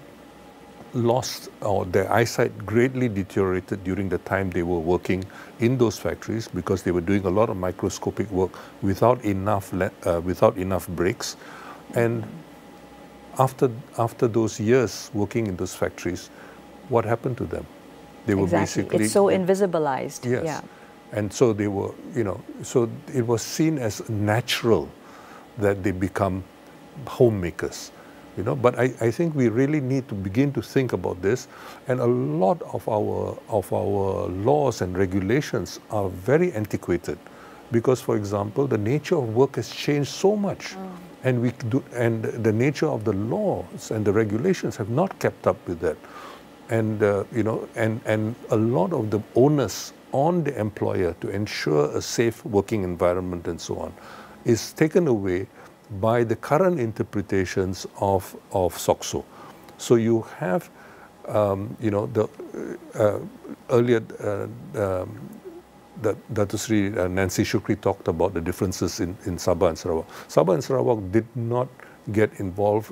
lost, or their eyesight greatly deteriorated during the time they were working in those factories because they were doing a lot of microscopic work without enough breaks. And after those years working in those factories, what happened to them? They were basically... It's so invisibilized. Yes. Yeah. And so they were, so it was seen as natural that they become homemakers. But I think we really need to begin to think about this, and a lot of our laws and regulations are very antiquated, because, for example, the nature of work has changed so much, and the nature of the laws and the regulations have not kept up with that, and and a lot of the onus on the employer to ensure a safe working environment and so on is taken away by the current interpretations of SOCSO. So you have, earlier Dato Sri Nancy Shukri talked about the differences in Sabah and Sarawak. Sabah and Sarawak did not get involved,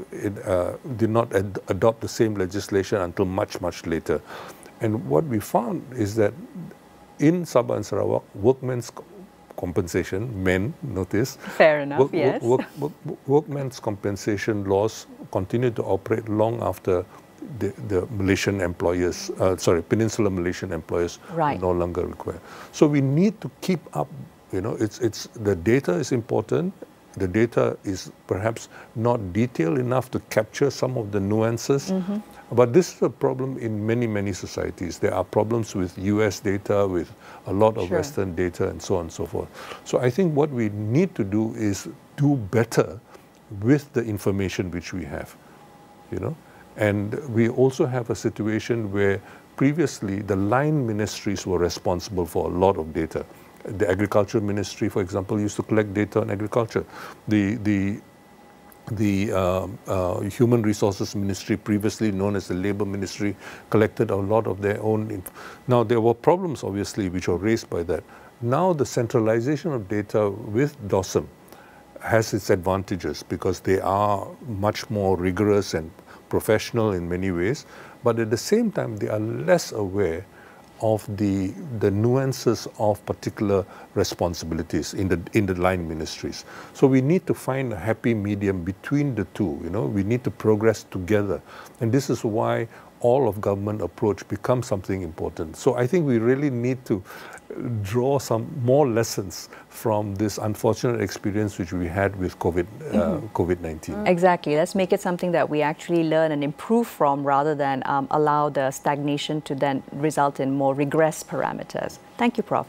did not adopt the same legislation until much, much later. And what we found is that in Sabah and Sarawak, workmen's compensation, men, notice. Fair enough, yes. Workmen's compensation laws continued to operate long after the Malaysian employers, Peninsular Malaysian employers no longer require. So we need to keep up, the data is important. The data is perhaps not detailed enough to capture some of the nuances. But this is a problem in many, many societies. There are problems with US data, with a lot of Western data, and so on and so forth. So I think what we need to do is do better with the information which we have, And we also have a situation where previously the line ministries were responsible for a lot of data. The Agriculture Ministry, for example, used to collect data on agriculture. The Human Resources Ministry, previously known as the Labour Ministry, collected a lot of their own. Now, there were problems, obviously, which were raised by that. Now, the centralization of data with DOSM has its advantages because they are much more rigorous and professional in many ways, but at the same time, they are less aware of the nuances of particular responsibilities in the line ministries. So we need to find a happy medium between the two. We need to progress together, and this is why all of government approach becomes something important. So I think we really need to draw some more lessons from this unfortunate experience which we had with COVID-19. Exactly. Let's make it something that we actually learn and improve from, rather than allow the stagnation to then result in more regress parameters. Thank you, Prof.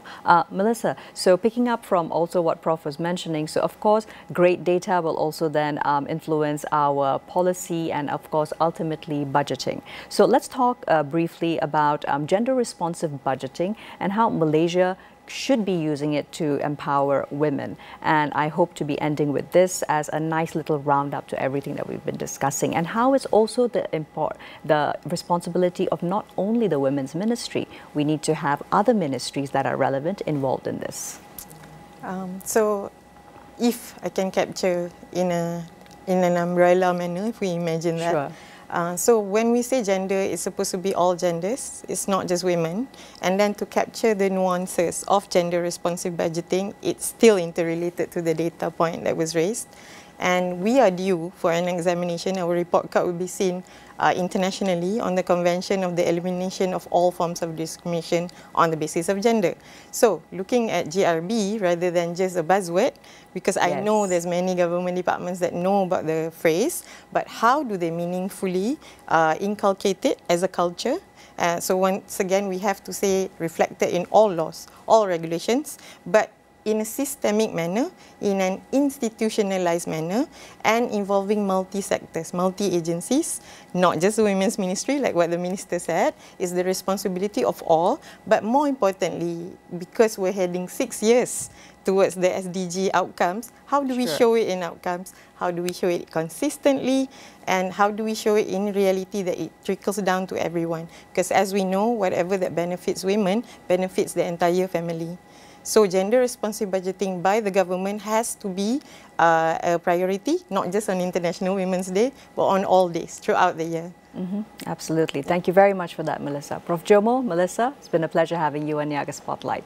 Melissa, so picking up from also what Prof was mentioning, so of course, great data will also then influence our policy and of course, ultimately budgeting. So let's talk briefly about gender-responsive budgeting and how Malaysia should be using it to empower women. And I hope to be ending with this as a nice little roundup to everything that we've been discussing, and how it's also the responsibility of not only the Women's Ministry. We need to have other ministries that are relevant involved in this. So if I can capture in an umbrella manner, if we imagine that. Sure. So when we say gender, it's supposed to be all genders. It's not just women. And then to capture the nuances of gender-responsive budgeting, it's still interrelated to the data point that was raised. And we are due for an examination. Our report card will be seen internationally on the Convention of the Elimination of All Forms of Discrimination on the basis of gender. So looking at GRB rather than just a buzzword, because I know there's many government departments that know about the phrase, but how do they meaningfully inculcate it as a culture? So once again, we have to say reflected in all laws, all regulations, but in a systemic manner, in an institutionalized manner, and involving multi-sectors, multi-agencies, not just the Women's Ministry, like what the Minister said, is the responsibility of all, but more importantly, because we're heading 6 years towards the SDG outcomes, how do we show it in outcomes? How do we show it consistently? And how do we show it in reality that it trickles down to everyone? Because as we know, whatever that benefits women benefits the entire family. So gender-responsive budgeting by the government has to be a priority, not just on International Women's Day, but on all days throughout the year. Absolutely. Thank you very much for that, Melissa. Prof. Jomo, Melissa, it's been a pleasure having you on Niaga Spotlight.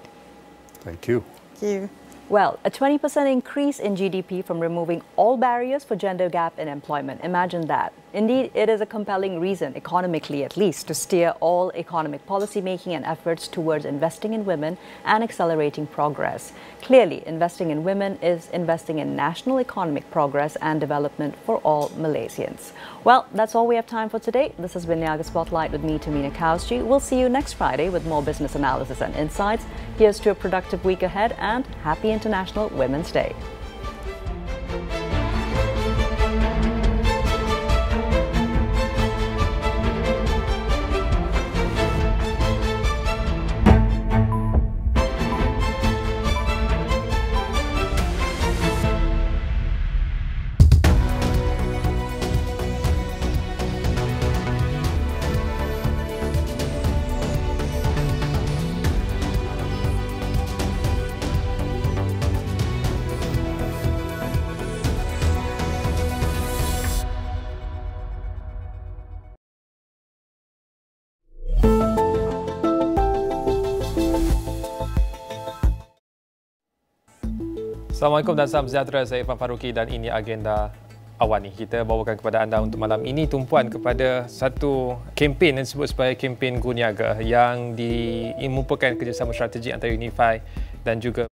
Thank you. Thank you. Well, a 20% increase in GDP from removing all barriers for gender gap in employment. Imagine that. Indeed, it is a compelling reason, economically at least, to steer all economic policy making and efforts towards investing in women and accelerating progress. Clearly, investing in women is investing in national economic progress and development for all Malaysians. Well, that's all we have time for today. This has been Niaga Spotlight with me, Tehmina Kaoosji. We'll see you next Friday with more business analysis and insights. Here's to a productive week ahead, and happy International Women's Day. Assalamualaikum dan salam sejahtera. Saya Irfan Faruqi dan ini agenda AWANI. Kita bawakan kepada anda untuk malam ini tumpuan kepada satu kempen yang disebut sebagai kempen Goodyear yang merupakan kerjasama strategi antara Unify dan juga